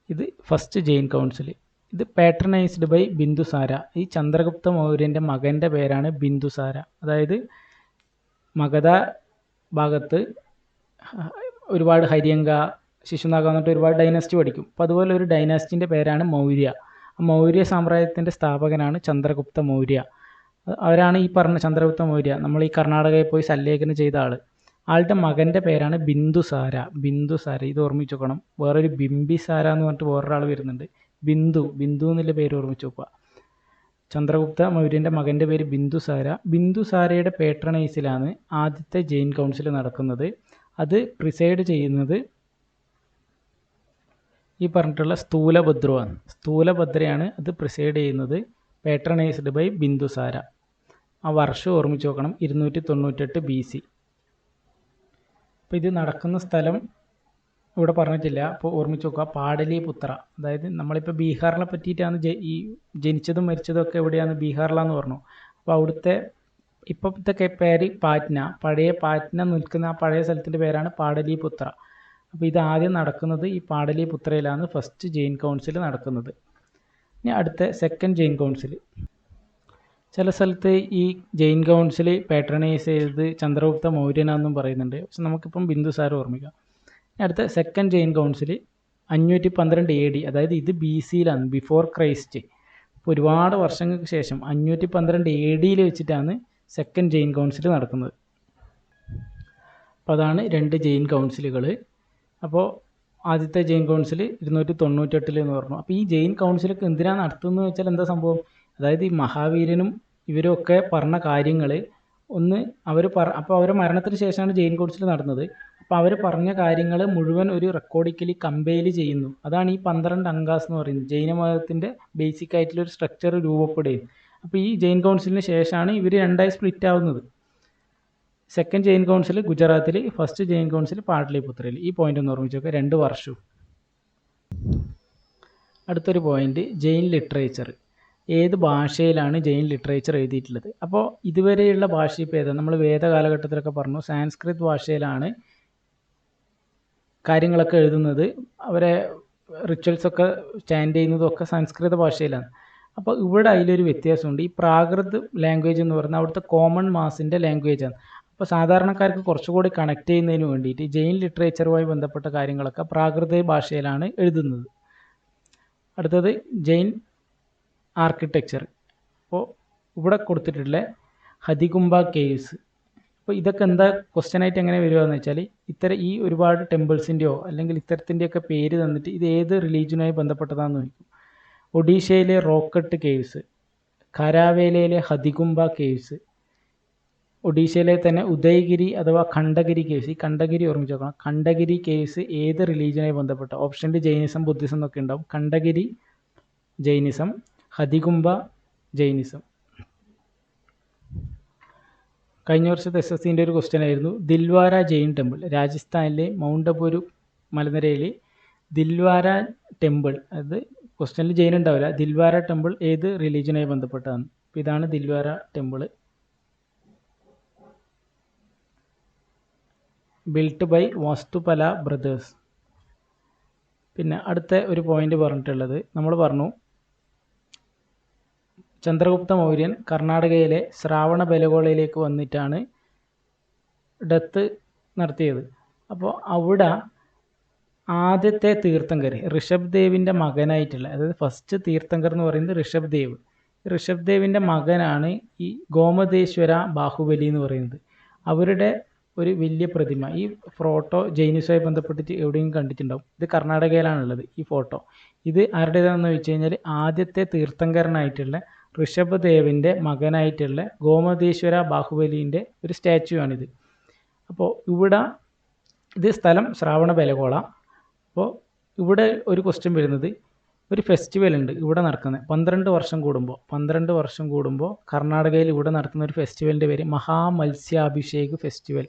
ഇത് ഫസ്റ്റ് ജെയിൻ കൗൺസിൽ. ഇത് പാട്രണൈസ്ഡ് ബൈ ബിന്ദുസാര. ഈ ചന്ദ്രഗുപ്ത മൗര്യൻ്റെ മകൻ്റെ പേരാണ് ബിന്ദുസാര. അതായത് മഗധ ഭാഗത്ത് ഒരുപാട് ഹര്യങ്ക, ശിശുനാഗ എന്നിട്ട് ഒരുപാട് ഡൈനാസ്റ്റി പഠിക്കും. അപ്പോൾ അതുപോലെ ഒരു ഡൈനാസ്റ്റിൻ്റെ പേരാണ് മൗര്യ. മൗര്യ സാമ്രാജ്യത്തിൻ്റെ സ്ഥാപകനാണ് ചന്ദ്രഗുപ്ത മൗര്യ. അവരാണ് ഈ പറഞ്ഞ ചന്ദ്രഗുപ്ത മൗര്യ, നമ്മൾ ഈ കർണാടകയിൽ പോയി സല്ലേഖനം ചെയ്ത ആൾ. ആളുടെ മകൻ്റെ പേരാണ് ബിന്ദുസാര. ഇത് ഓർമ്മിച്ച് വെക്കണം. വേറൊരു ബിംബിസാര എന്ന് പറഞ്ഞിട്ട് വേറൊരാൾ വരുന്നുണ്ട്. ബിന്ദു എന്നുള്ള പേര് ഓർമ്മിച്ച് വെക്കുക. ചന്ദ്രഗുപ്ത മൗര്യൻ്റെ മകൻ്റെ പേര് ബിന്ദുസാര. ബിന്ദുസാരയുടെ പേട്രണൈസിലാണ് ആദ്യത്തെ ജെയിൻ കൗൺസിൽ നടക്കുന്നത്. അത് പ്രിസൈഡ് ചെയ്യുന്നത് ഈ പറഞ്ഞിട്ടുള്ള സ്ഥൂലഭദ്രമാണ്. സ്ഥൂലഭദ്രയാണ് അത് പ്രിസൈഡ് ചെയ്യുന്നത്, പേട്രണൈസ്ഡ് ബൈ ബിന്ദുസാര. ആ വർഷം ഓർമ്മിച്ച് നോക്കണം, 298 BC. അപ്പോൾ ഇത് നടക്കുന്ന സ്ഥലം ഇവിടെ പറഞ്ഞിട്ടില്ല, അപ്പോൾ ഓർമ്മിച്ച് നോക്കുക. പാടലിപുത്ര. അതായത് നമ്മളിപ്പോൾ ബീഹാറിനെ പറ്റിയിട്ടാണ് ഈ ജനിച്ചതും മരിച്ചതും ഒക്കെ എവിടെയാണ്, ബീഹാറിലാന്ന് പറഞ്ഞു. അപ്പോൾ അവിടുത്തെ ഇപ്പോഴത്തെ പേര് പാറ്റ്ന, പഴയ പാറ്റ്ന നിൽക്കുന്ന ആ പഴയ സ്ഥലത്തിൻ്റെ പേരാണ് പാടലിപുത്ര. അപ്പോൾ ഇത് ആദ്യം നടക്കുന്നത് ഈ പാടലിപുത്രയിലാണ് ഫസ്റ്റ് ജെയിൻ കൗൺസിൽ നടക്കുന്നത്. ഇനി അടുത്ത സെക്കൻഡ് ജെയിൻ കൗൺസിൽ. ചില സ്ഥലത്ത് ഈ ജെയിൻ കൗൺസിൽ പാട്രണൈസ് ചെയ്തത് ചന്ദ്രഗുപ്ത മൗര്യനാണെന്നും പറയുന്നുണ്ട്. പക്ഷെ നമുക്കിപ്പം ബിന്ദുസാര ഓർമ്മിക്കാം. അടുത്ത സെക്കൻഡ് ജെയിൻ കൗൺസിൽ 512 AD, അതായത് ഇത് BC-യിലാണ്, ബിഫോർ ക്രൈസ്റ്റ്. ഇപ്പോൾ ഒരുപാട് വർഷങ്ങൾക്ക് ശേഷം 512 AD-യിൽ വെച്ചിട്ടാണ് സെക്കൻഡ് ജെയിൻ കൗൺസിൽ നടക്കുന്നത്. അപ്പോൾ അതാണ് 2 ജെയിൻ കൗൺസിലുകൾ. അപ്പോൾ ആദ്യത്തെ ജെയിൻ കൗൺസിൽ 298 എന്ന് പറഞ്ഞു. അപ്പോൾ ഈ ജെയിൻ കൗൺസിലൊക്കെ എന്തിനാണ് നടത്തുന്നത് വെച്ചാൽ എന്താ സംഭവം, അതായത് ഈ മഹാവീരനും ഇവരൊക്കെ പറഞ്ഞ കാര്യങ്ങൾ ഒന്ന് അപ്പോൾ അവരുടെ മരണത്തിന് ശേഷമാണ് ജെയിൻ കൗൺസിൽ നടന്നത്. അപ്പോൾ അവർ പറഞ്ഞ കാര്യങ്ങൾ മുഴുവൻ ഒരു റെക്കോർഡിക്കലി കമ്പൈൽ ചെയ്യുന്നു. അതാണ് ഈ 12 അംഗാസ് എന്ന് പറയുന്നത്. ജൈനമതത്തിൻ്റെ ബേസിക് ആയിട്ടുള്ളൊരു സ്ട്രക്ചർ രൂപപ്പെടുകയും. അപ്പോൾ ഈ ജെയിൻ കൗൺസിലിന് ശേഷമാണ് ഇവർ രണ്ടായി സ്പ്ലിറ്റ് ആവുന്നത്. സെക്കൻഡ് ജെയിൻ കൗൺസിൽ ഗുജറാത്തിൽ, ഫസ്റ്റ് ജെയിൻ കൗൺസിൽ പാടലിപുത്രയിൽ. ഈ പോയിന്റ് ഒന്ന് ഓർമ്മിച്ച് നോക്കുക, 2 വർഷവും. അടുത്തൊരു പോയിന്റ്, ജെയിൻ ലിറ്ററേച്ചർ. ഏത് ഭാഷയിലാണ് ജെയിൻ ലിറ്ററേച്ചർ എഴുതിയിട്ടുള്ളത്? അപ്പോൾ ഇതുവരെയുള്ള ഭാഷ ഇപ്പോൾ ഏതാണ്? നമ്മൾ വേദ കാലഘട്ടത്തിലൊക്കെ പറഞ്ഞു സാൻസ്ക്രിത് ഭാഷയിലാണ് കാര്യങ്ങളൊക്കെ എഴുതുന്നത്. അവരെ റിച്വൽസൊക്കെ സ്റ്റാൻഡ് ചെയ്യുന്നതൊക്കെ സംസ്കൃത ഭാഷയിലാണ്. അപ്പോൾ ഇവിടെ അതിലൊരു വ്യത്യാസമുണ്ട്. ഈ പ്രാകൃത് ലാംഗ്വേജ് എന്ന് പറയുന്നത് അവിടുത്തെ കോമൺ മാസിൻ്റെ ലാംഗ്വേജാണ്. അപ്പോൾ സാധാരണക്കാർക്ക് കുറച്ചുകൂടി കണക്ട് ചെയ്യുന്നതിന് വേണ്ടിയിട്ട് ജെയിൻ ലിറ്ററേച്ചറുമായി ബന്ധപ്പെട്ട കാര്യങ്ങളൊക്കെ പ്രാകൃത ഭാഷയിലാണ് എഴുതുന്നത്. അടുത്തത് ജെയിൻ ആർക്കിടെക്ചർ. അപ്പോൾ ഇവിടെ കൊടുത്തിട്ടുള്ള ഹതികുംബ കേവ്സ്. അപ്പോൾ ഇതൊക്കെ എന്താ ക്വസ്റ്റ്യൻ ആയിട്ട് എങ്ങനെ വരികയെന്ന് വെച്ചാൽ ഈ ഒരുപാട് ടെമ്പിൾസിൻ്റെയോ അല്ലെങ്കിൽ ഇത്തരത്തിൻ്റെയൊക്കെ പേര് തന്നിട്ട് ഇത് ഏത് റിലീജിയനുമായി ബന്ധപ്പെട്ടതാണെന്ന് ചോദിക്കും. ഒഡീഷയിലെ റോക്കട്ട് കേവ്സ്, ഖരാവേലയിലെ ഹതികുംബ കേവ്സ്, ഒഡീഷയിലെ തന്നെ ഉദയഗിരി അഥവാ ഖണ്ഡഗിരി കേവ്സ്. ഈ ഖണ്ഡഗിരി ഓർമ്മിച്ച് നോക്കണം. ഖണ്ഡഗിരി കേവ്സ് ഏത് റിലീജിയനുമായി ബന്ധപ്പെട്ട? ഓപ്ഷനിൽ ജൈനിസം, ബുദ്ധിസം എന്നൊക്കെ ഉണ്ടാവും. Khandagiri Jainism, ഹതികുംബ Jainism. കഴിഞ്ഞ വർഷത്തെ SSCൻ്റെ ഒരു ക്വസ്റ്റ്യൻ ആയിരുന്നു. ദിൽവാര ജെയിൻ ടെമ്പിൾ, രാജസ്ഥാനിലെ മൗണ്ട് അബു മലനിരയിൽ ദിൽവാര ടെമ്പിൾ, അത് ക്വസ്റ്റ്യനിൽ ജെയിൻ ഉണ്ടാവില്ല. ദിൽവാര ടെമ്പിൾ ഏത് റിലീജിയനുമായി ബന്ധപ്പെട്ടതാണ്? അപ്പോൾ ഇതാണ് Dilwara temple. Built by Vastupala brothers. പിന്നെ അടുത്ത ഒരു പോയിന്റ് പറഞ്ഞിട്ടുള്ളത്, നമ്മൾ പറഞ്ഞു ചന്ദ്രഗുപ്ത മൗര്യൻ കർണാടകയിലെ ശ്രാവണബെലഗോളയിലേക്ക് വന്നിട്ടാണ് ഡെത്ത് നടത്തിയത്. അപ്പോൾ അവിടെ ആദ്യത്തെ തീർത്ഥങ്കർ ഋഷഭ് ദേവിൻ്റെ മകനായിട്ടുള്ള, അതായത് ഫസ്റ്റ് തീർത്ഥങ്കർ എന്ന് പറയുന്നത് ഋഷഭ് ദേവ്. ഋഷഭ് ദേവിൻ്റെ മകനാണ് ഈ ഗോമതേശ്വര ബാഹുബലി എന്ന് പറയുന്നത്. അവരുടെ ഒരു വലിയ പ്രതിമ. ഈ ഫോട്ടോ ജൈനിസുമായി ബന്ധപ്പെട്ടിട്ട് എവിടെയും കണ്ടിട്ടുണ്ടാവും. ഇത് കർണാടകയിലാണുള്ളത് ഈ ഫോട്ടോ. ഇത് ആരുടേതാണെന്ന് വെച്ച് കഴിഞ്ഞാൽ ആദ്യത്തെ തീർത്ഥങ്കരനായിട്ടുള്ള ഋഷഭ് ദേവിൻ്റെ മകനായിട്ടുള്ള ഗോമതേശ്വര ബാഹുബലിൻ്റെ ഒരു സ്റ്റാച്യു ആണിത്. അപ്പോൾ ഇവിടെ ഇത് സ്ഥലം ശ്രാവണബെലഗോള. അപ്പോൾ ഇവിടെ ഒരു ക്വസ്റ്റ്യൻ വരുന്നത്, ഒരു ഫെസ്റ്റിവൽ ഉണ്ട് ഇവിടെ നടക്കുന്നത് 12 വർഷം കൂടുമ്പോൾ കർണാടകയിൽ ഇവിടെ നടത്തുന്ന ഒരു ഫെസ്റ്റിവലിൻ്റെ പേര് മഹാമത്സ്യാഭിഷേക് ഫെസ്റ്റിവൽ.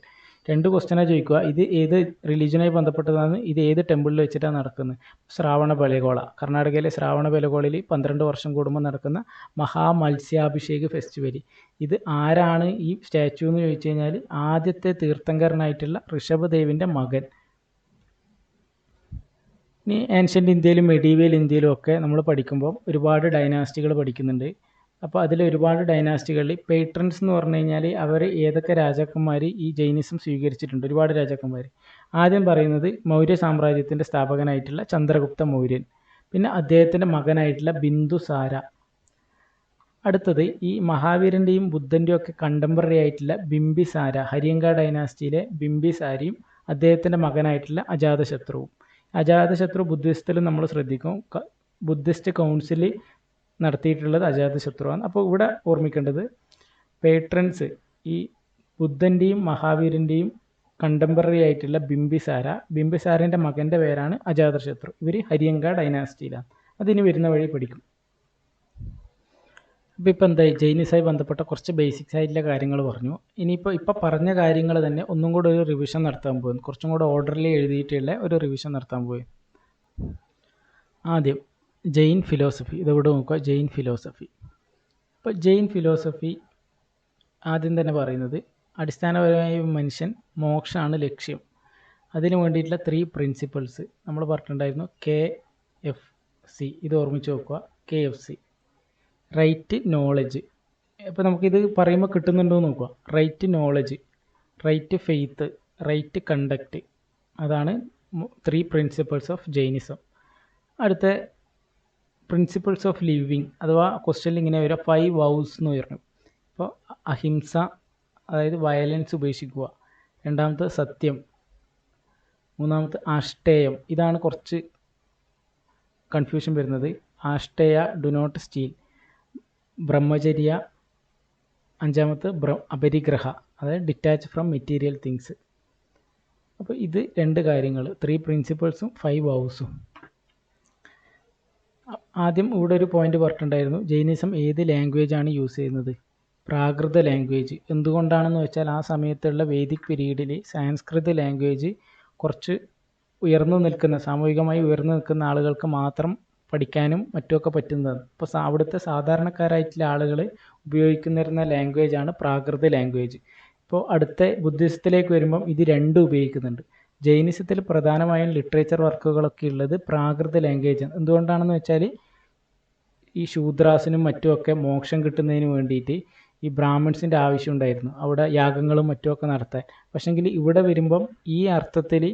2 ക്വസ്റ്റ്യനാണ് ചോദിക്കുക. ഇത് ഏത് റിലീജിയനുമായി ബന്ധപ്പെട്ടതാണ്? ഇത് ഏത് ടെമ്പിളിൽ വെച്ചിട്ടാണ് നടക്കുന്നത്? ശ്രാവണബെലഗോള, കർണാടകയിലെ ശ്രാവണബെലഗോളയിൽ 12 വർഷം കൂടുമ്പോൾ നടക്കുന്ന മഹാമത്സ്യാഭിഷേക് ഫെസ്റ്റിവൽ. ഇത് ആരാണ് ഈ സ്റ്റാച്യു എന്ന് ചോദിച്ചു കഴിഞ്ഞാൽ ആദ്യത്തെ തീർത്ഥങ്കരനായിട്ടുള്ള ഋഷഭ് ദേവിൻ്റെ മകൻ. ഇനി ഏൻഷ്യൻ്റ് ഇന്ത്യയിലും മെഡീവിയൽ ഇന്ത്യയിലും ഒക്കെ നമ്മൾ പഠിക്കുമ്പോൾ ഒരുപാട് ഡൈനാസ്റ്റികൾ പഠിക്കുന്നുണ്ട്. അപ്പോൾ അതിൽ ഒരുപാട് ഡൈനാസ്റ്റികളിൽ പേട്രൻസ് എന്ന് പറഞ്ഞു കഴിഞ്ഞാൽ അവർ ഏതൊക്കെ രാജാക്കന്മാർ ഈ ജൈനിസം സ്വീകരിച്ചിട്ടുണ്ട്, ഒരുപാട് രാജാക്കന്മാർ. ആദ്യം പറയുന്നത് മൗര്യ സാമ്രാജ്യത്തിൻ്റെ സ്ഥാപകനായിട്ടുള്ള ചന്ദ്രഗുപ്ത മൗര്യൻ, പിന്നെ അദ്ദേഹത്തിൻ്റെ മകനായിട്ടുള്ള ബിന്ദുസാര, അടുത്തത് ഈ മഹാവീരൻ്റെയും ബുദ്ധൻ്റെയും ഒക്കെ കണ്ടംപററി ആയിട്ടുള്ള ബിംബിസാര, ഹര്യങ്ക ഡൈനാസ്റ്റിയിലെ ബിംബിസാരിയും അദ്ദേഹത്തിൻ്റെ മകനായിട്ടുള്ള അജാതശത്രുവും. അജാതശത്രു ബുദ്ധിസ്റ്റിലും നമ്മൾ ശ്രദ്ധിക്കും, ബുദ്ധിസ്റ്റ് കൗൺസിൽ നടത്തിയിട്ടുള്ളത് അജാതശത്രുവാണ്. അപ്പോൾ ഇവിടെ ഓർമ്മിക്കേണ്ടത് പേട്രൻസ് ഈ ബുദ്ധൻ്റെയും മഹാവീരൻ്റെയും കണ്ടംപററി ആയിട്ടുള്ള ബിംബിസാരൻ്റെ മകൻ്റെ പേരാണ് അജാതശത്രു. ഇവർ ഹര്യങ്ക ഡൈനാസ്റ്റിയിലാണ്. അതിന് വരുന്ന വഴി പഠിക്കും. അപ്പോൾ ഇപ്പോൾ എന്തായി, ജൈനിസമായി ബന്ധപ്പെട്ട കുറച്ച് ബേസിക്സ് ആയിട്ടുള്ള കാര്യങ്ങൾ പറഞ്ഞു. ഇനിയിപ്പോൾ പറഞ്ഞ കാര്യങ്ങൾ തന്നെ ഒന്നും കൂടെ ഒരു റിവിഷൻ നടത്താൻ പോകുന്നു. കുറച്ചും കൂടെ ഓർഡറിൽ എഴുതിയിട്ടുള്ള ഒരു റിവിഷൻ നടത്താൻ പോയി. ആദ്യം ജെയിൻ ഫിലോസഫി. ഇതോടെ നോക്കുക, ജെയിൻ ഫിലോസഫി. ഇപ്പോൾ ജെയിൻ ഫിലോസഫി ആദ്യം തന്നെ പറയുന്നത് അടിസ്ഥാനപരമായി മനുഷ്യൻ മോക്ഷമാണ് ലക്ഷ്യം. അതിനു വേണ്ടിയിട്ടുള്ള 3 പ്രിൻസിപ്പിൾസ് നമ്മൾ പറഞ്ഞിട്ടുണ്ടായിരുന്നു. KFC, ഇത് ഓർമ്മിച്ച് നോക്കുക. KFC, right knowledge. അപ്പോൾ നമുക്കിത് പറയുമ്പോൾ കിട്ടുന്നുണ്ടോ എന്ന് നോക്കുക. Right knowledge, right faith, right conduct. അതാണ് 3 പ്രിൻസിപ്പിൾസ് ഓഫ് ജൈനിസം. അടുത്ത പ്രിൻസിപ്പിൾസ് ഓഫ് ലിവിങ്, അഥവാ ക്വസ്റ്റ്യനിൽ ഇങ്ങനെ വരിക 5 വൗസ് എന്ന് പറഞ്ഞു. ഇപ്പോൾ അഹിംസ, അതായത് വയലൻസ് ഉപേക്ഷിക്കുക. രണ്ടാമത്തെ സത്യം. മൂന്നാമത്തെ ആഷ്ടേയം. ഇതാണ് കുറച്ച് കൺഫ്യൂഷൻ വരുന്നത്. ആഷ്ടേയ, ഡു നോട്ട് സ്റ്റീൽ. ബ്രഹ്മചര്യ. അഞ്ചാമത്തെ അപരിഗ്രഹ, അതായത് ഡിറ്റാച്ച് ഫ്രം മെറ്റീരിയൽ തിങ്സ്. അപ്പോൾ ഇത് 2 കാര്യങ്ങൾ, 3 പ്രിൻസിപ്പിൾസും 5 വൗസും. ആദ്യം ഇവിടെ ഒരു പോയിന്റ് പറഞ്ഞിട്ടുണ്ടായിരുന്നു, ജൈനിസം ഏത് ലാംഗ്വേജാണ് യൂസ് ചെയ്യുന്നത്? പ്രാകൃത ലാംഗ്വേജ്. എന്തുകൊണ്ടാണെന്ന് വെച്ചാൽ ആ സമയത്തുള്ള വേദിക് പീരീഡിൽ സാൻസ്കൃത ലാംഗ്വേജ് കുറച്ച് ഉയർന്നു നിൽക്കുന്ന, സാമൂഹികമായി ഉയർന്നു നിൽക്കുന്ന ആളുകൾക്ക് മാത്രം പഠിക്കാനും മറ്റുമൊക്കെ പറ്റുന്നതാണ്. അപ്പോൾ അവിടുത്തെ സാധാരണക്കാരായിട്ടുള്ള ആളുകൾ ഉപയോഗിക്കുന്നിരുന്ന ലാംഗ്വേജാണ് പ്രാകൃത ലാംഗ്വേജ്. ഇപ്പോൾ അടുത്ത ബുദ്ധിസത്തിലേക്ക് വരുമ്പം ഇത് 2 ഉപയോഗിക്കുന്നുണ്ട്. ജൈനിസത്തിൽ പ്രധാനമായും ലിറ്ററേച്ചർ വർക്കുകളൊക്കെ ഉള്ളത് പ്രാകൃത ലാംഗ്വേജാണ്. എന്തുകൊണ്ടാണെന്ന് വെച്ചാൽ ഈ ശൂദ്രാസിനും മറ്റുമൊക്കെ മോക്ഷം കിട്ടുന്നതിന് വേണ്ടിയിട്ട് ഈ ബ്രാഹ്മിൺസിൻ്റെ ആവശ്യം ഉണ്ടായിരുന്നു, അവിടെ യാഗങ്ങളും മറ്റുമൊക്കെ നടത്താൻ. പക്ഷെങ്കിൽ ഇവിടെ വരുമ്പം ഈ അർത്ഥത്തിൽ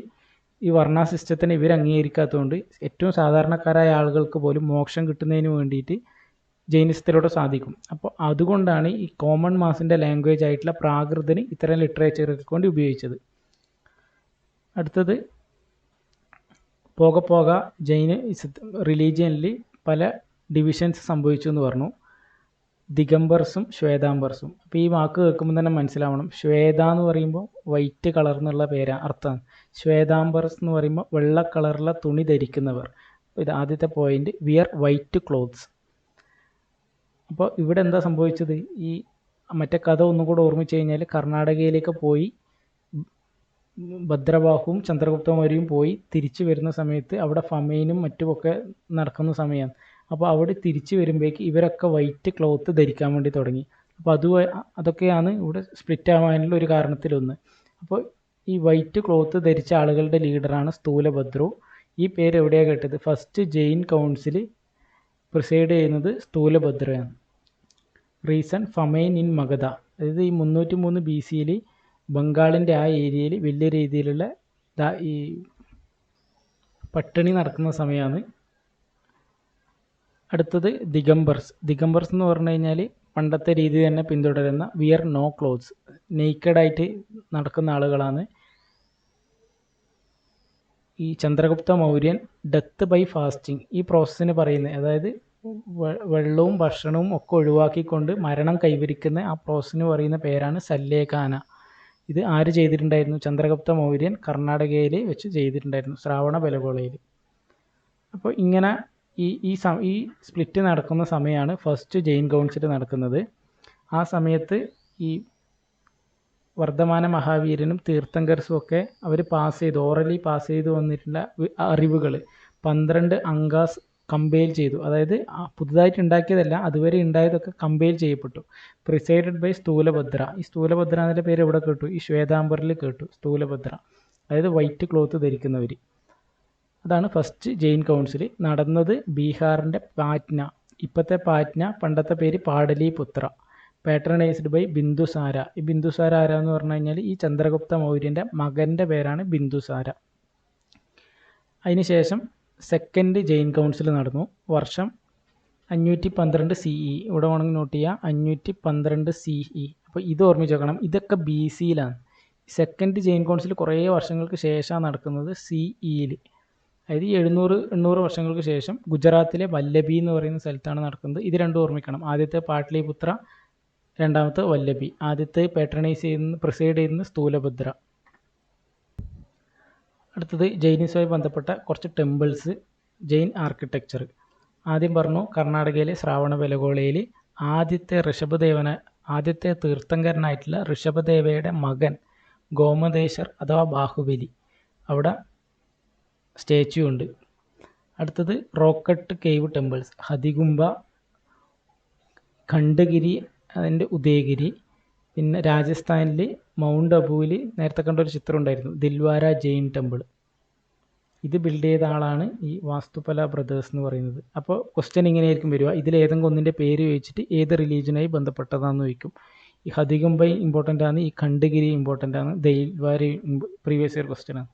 ഈ വർണ്ണ സിസ്റ്റത്തിനെ ഇവർ അംഗീകരിക്കാത്തതുകൊണ്ട് ഏറ്റവും സാധാരണക്കാരായ ആളുകൾക്ക് പോലും മോക്ഷം കിട്ടുന്നതിന് വേണ്ടിയിട്ട് ജൈനിസത്തിലൂടെ സാധിക്കും. അപ്പോൾ അതുകൊണ്ടാണ് ഈ കോമൺ മാസിൻ്റെ ലാംഗ്വേജ് ആയിട്ടുള്ള പ്രാകൃതന് ഇത്തരം ലിറ്ററേച്ചറുകൾക്ക് വേണ്ടി ഉപയോഗിച്ചത്. അടുത്തത് പോകെ ജൈന റിലീജിയനിൽ പല ഡിവിഷൻസ് സംഭവിച്ചു എന്ന് പറഞ്ഞു. ദിഗംബർസും ശ്വേതാംബർസും. അപ്പോൾ ഈ വാക്ക് കേൾക്കുമ്പോൾ തന്നെ മനസ്സിലാവണം, ശ്വേത എന്ന് പറയുമ്പോൾ വൈറ്റ് കളർ എന്നുള്ള അർത്ഥമാണ്. ശ്വേതാംബർസ് എന്ന് പറയുമ്പോൾ വെള്ള കളറുള്ള തുണി ധരിക്കുന്നവർ. ഇത് ആദ്യത്തെ പോയിന്റ്, വിയർ വൈറ്റ് ക്ലോത്ത്സ്. അപ്പോൾ ഇവിടെ എന്താ സംഭവിച്ചത്? ഈ മറ്റേ കഥ ഒന്നും കൂടെ ഓർമ്മിച്ച് കഴിഞ്ഞാൽ കർണാടകയിലേക്ക് പോയി ഭദ്രബാഹുവും ചന്ദ്രഗുപ്തമൗര്യയും പോയി തിരിച്ചു വരുന്ന സമയത്ത് അവിടെ ഫമൈനും മറ്റുമൊക്കെ നടക്കുന്ന സമയമാണ്. അപ്പോൾ അവിടെ തിരിച്ചു വരുമ്പോഴേക്ക് ഇവരൊക്കെ വൈറ്റ് ക്ലോത്ത് ധരിക്കാൻ വേണ്ടി തുടങ്ങി. അപ്പോൾ അതൊക്കെയാണ് ഇവിടെ സ്പ്ലിറ്റ് ആവാനുള്ള ഒരു കാരണത്തിലൊന്ന്. അപ്പോൾ ഈ വൈറ്റ് ക്ലോത്ത് ധരിച്ച ആളുകളുടെ ലീഡറാണ് സ്ഥൂലഭദ്രു. ഈ പേര് എവിടെയാണ് കേട്ടത്? ഫസ്റ്റ് ജെയിൻ കൗൺസിൽ പ്രിസൈഡ് ചെയ്യുന്നത് സ്ഥൂലഭദ്രയാണ്. Reason, famine in Magadha. അതായത് ഈ 303 BC ബംഗാളിൻ്റെ ആ ഏരിയയിൽ വലിയ രീതിയിലുള്ള ഈ പട്ടിണി നടക്കുന്ന സമയമാണ്. അടുത്തത് ദിഗംബർസ്. ദിഗംബർസ് എന്ന് പറഞ്ഞു കഴിഞ്ഞാൽ പണ്ടത്തെ രീതി തന്നെ പിന്തുടരുന്ന വിയർ നോ ക്ലോത്ത്സ്, നെയ്ക്കഡായിട്ട് നടക്കുന്ന ആളുകളാണ്. ഈ Chandragupta Mauryan death by fasting ഈ പ്രോസസ്സിന് പറയുന്നത്, അതായത് വെള്ളവും ഭക്ഷണവും ഒക്കെ ഒഴിവാക്കിക്കൊണ്ട് മരണം കൈവരിക്കുന്ന ആ പ്രോസസ്സിന് പറയുന്ന പേരാണ് സല്ലേഖാന. ഇത് ആര് ചെയ്തിട്ടുണ്ടായിരുന്നു? ചന്ദ്രഗുപ്ത മൗര്യൻ കർണാടകയിൽ വെച്ച് ചെയ്തിട്ടുണ്ടായിരുന്നു, ശ്രാവണബെലഗോളയിൽ. അപ്പോൾ ഇങ്ങനെ ഈ സ്പ്ലിറ്റ് നടക്കുന്ന സമയമാണ് ഫസ്റ്റ് ജെയിൻ കൗൺസിൽ നടക്കുന്നത്. ആ സമയത്ത് ഈ വർദ്ധമാന മഹാവീരനും തീർത്ഥങ്കർസും ഒക്കെ അവർ ഓറലി പാസ് ചെയ്ത് വന്നിട്ടുള്ള അറിവുകൾ 12 അങ്കാസ് കമ്പൈൽ ചെയ്തു. അതായത് പുതുതായിട്ട് ഉണ്ടാക്കിയതല്ല, അതുവരെ ഉണ്ടായതൊക്കെ കമ്പൈൽ ചെയ്യപ്പെട്ടു. Presided by Sthulabhadra. ഈ സ്ഥൂലഭദ്ര എന്നതിൻ്റെ പേര് എവിടെ കേട്ടു? ഈ ശ്വേതാംബറിൽ കേട്ടു, സ്ഥൂലഭദ്ര. അതായത് വൈറ്റ് ക്ലോത്ത് ധരിക്കുന്നവർ. അതാണ് ഫസ്റ്റ് ജെയിൻ കൗൺസിൽ നടന്നത്. ബീഹാറിൻ്റെ പാറ്റ്ന, ഇപ്പോഴത്തെ പാറ്റ്ന, പണ്ടത്തെ പേര് പാടലിപുത്ര. പാട്രണൈസ്ഡ് ബൈ ബിന്ദുസാര. ഈ ബിന്ദുസാര ആരാന്ന് പറഞ്ഞു കഴിഞ്ഞാൽ ഈ ചന്ദ്രഗുപ്ത മൗര്യൻ്റെ മകൻ്റെ പേരാണ് ബിന്ദുസാര. അതിനുശേഷം സെക്കൻഡ് ജെയിൻ കൗൺസിൽ നടന്നു. വർഷം 512 CE. ഇവിടെ വേണമെങ്കിൽ നോട്ട് ചെയ്യുക 512 CE. അപ്പോൾ ഇത് ഓർമ്മിച്ച് വെക്കണം. ഇതൊക്കെ BC യിലാണ്. സെക്കൻഡ് ജെയിൻ കൗൺസിൽ കുറേ വർഷങ്ങൾക്ക് ശേഷമാണ് നടക്കുന്നത് CE-യിൽ. അതായത് 700-800 വർഷങ്ങൾക്ക് ശേഷം ഗുജറാത്തിലെ വല്ലഭി എന്ന് പറയുന്ന സ്ഥലത്താണ് നടക്കുന്നത്. ഇത് രണ്ടും ഓർമ്മിക്കണം. ആദ്യത്തെ പാട്ലിപുത്ര, രണ്ടാമത്തെ വല്ലഭി. ആദ്യത്തെ പ്രിസൈഡ് ചെയ്യുന്ന സ്ഥൂലഭദ്ര. അടുത്തത് ജൈനിസവുമായി ബന്ധപ്പെട്ട കുറച്ച് ടെമ്പിൾസ്, ജെയിൻ ആർക്കിടെക്ചർ. ആദ്യം പറഞ്ഞു കർണാടകയിലെ ശ്രാവണബെലഗോളയിൽ ആദ്യത്തെ തീർത്ഥങ്കരനായിട്ടുള്ള ഋഷഭദേവയുടെ മകൻ ഗോമതേശ്വർ അഥവാ ബാഹുബലി, അവിടെ സ്റ്റാച്യു ഉണ്ട്. അടുത്തത് റോക്കട്ട് കേവ് ടെമ്പിൾസ്, ഹതികുംബ, ഖണ്ഡഗിരി, അതിൻ്റെ ഉദയഗിരി. പിന്നെ രാജസ്ഥാനിൽ മൗണ്ട് അബുവിൽ നേരത്തെ കണ്ട ഒരു ചിത്രം ഉണ്ടായിരുന്നു, ദിൽവാര ജെയിൻ ടെമ്പിൾ. ഇത് ബിൽഡ് ചെയ്ത ആളാണ് ഈ വാസ്തുപല ബ്രദേഴ്സ് എന്ന് പറയുന്നത്. അപ്പോൾ ക്വസ്റ്റ്യൻ ഇങ്ങനെയായിരിക്കും വരിക, ഇതിലേതെങ്കിലും ഒന്നിൻ്റെ പേര് ചോദിച്ചിട്ട് ഏത് റിലീജിയനായി ബന്ധപ്പെട്ടതാണെന്ന് ചോദിക്കും. ഈ ഹതികുംബ ഇമ്പോർട്ടൻ്റ് ആണ്, ഈ ഖണ്ഡഗിരി ഇമ്പോർട്ടൻ്റ് ആണ്, ദിൽവാര പ്രീവിയസ് ഇയർ ക്വസ്റ്റ്യൻ ആണ്.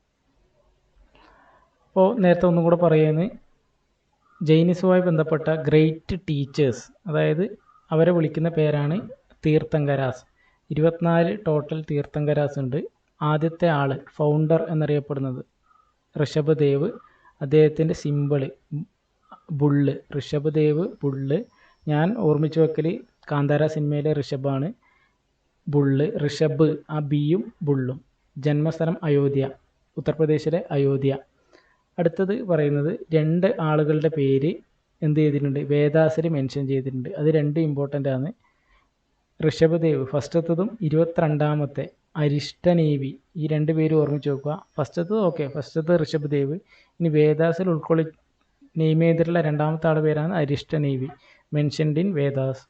അപ്പോൾ നേരത്തെ ഒന്നും കൂടെ പറയുന്നത്, ജൈനിസവുമായി ബന്ധപ്പെട്ട ഗ്രേറ്റ് ടീച്ചേഴ്സ്, അതായത് അവരെ വിളിക്കുന്ന പേരാണ് തീർത്ഥങ്കരാസ്. 24 ടോട്ടൽ തീർത്ഥങ്കരാസ് ഉണ്ട്. ആദ്യത്തെ ആൾ ഫൗണ്ടർ എന്നറിയപ്പെടുന്നത് ഋഷഭദേവ്. അദ്ദേഹത്തിൻ്റെ സിമ്പിള് ബുള്ള്, ഋഷഭദേവ് ബുള്ള്. ഞാൻ ഓർമ്മിച്ച് വെക്കൽ കാന്താര സിനിമയിലെ ഋഷഭാണ്. ബുള്ള്, ഋഷഭ്, ആ ബിയും ബുള്ളും. ജന്മസ്ഥലം അയോധ്യ, ഉത്തർപ്രദേശിലെ അയോധ്യ. അടുത്തത് പറയുന്നത് 2 ആളുകളുടെ പേര് എന്ത് ചെയ്തിട്ടുണ്ട്, വേദാസിൽ മെൻഷൻ ചെയ്തിട്ടുണ്ട്. അത് 2 ഇമ്പോർട്ടൻ്റ് ആണ്. ഋഷഭദേവ് ഫസ്റ്റത്തതും 22ാമത്തെ അരിഷ്ടനേവി. ഈ 2 പേര് ഓർമ്മിച്ച് വെക്കുക. ഫസ്റ്റത്തെ ഋഷഭദേവ്. ഇനി വേദാസിൽ നെയിം ചെയ്തിട്ടുള്ള 2ാമത്തെ ആളുടെ പേരാണ് അരിഷ്ടനേവി, മെൻഷൻഡ് ഇൻ വേദാസ്.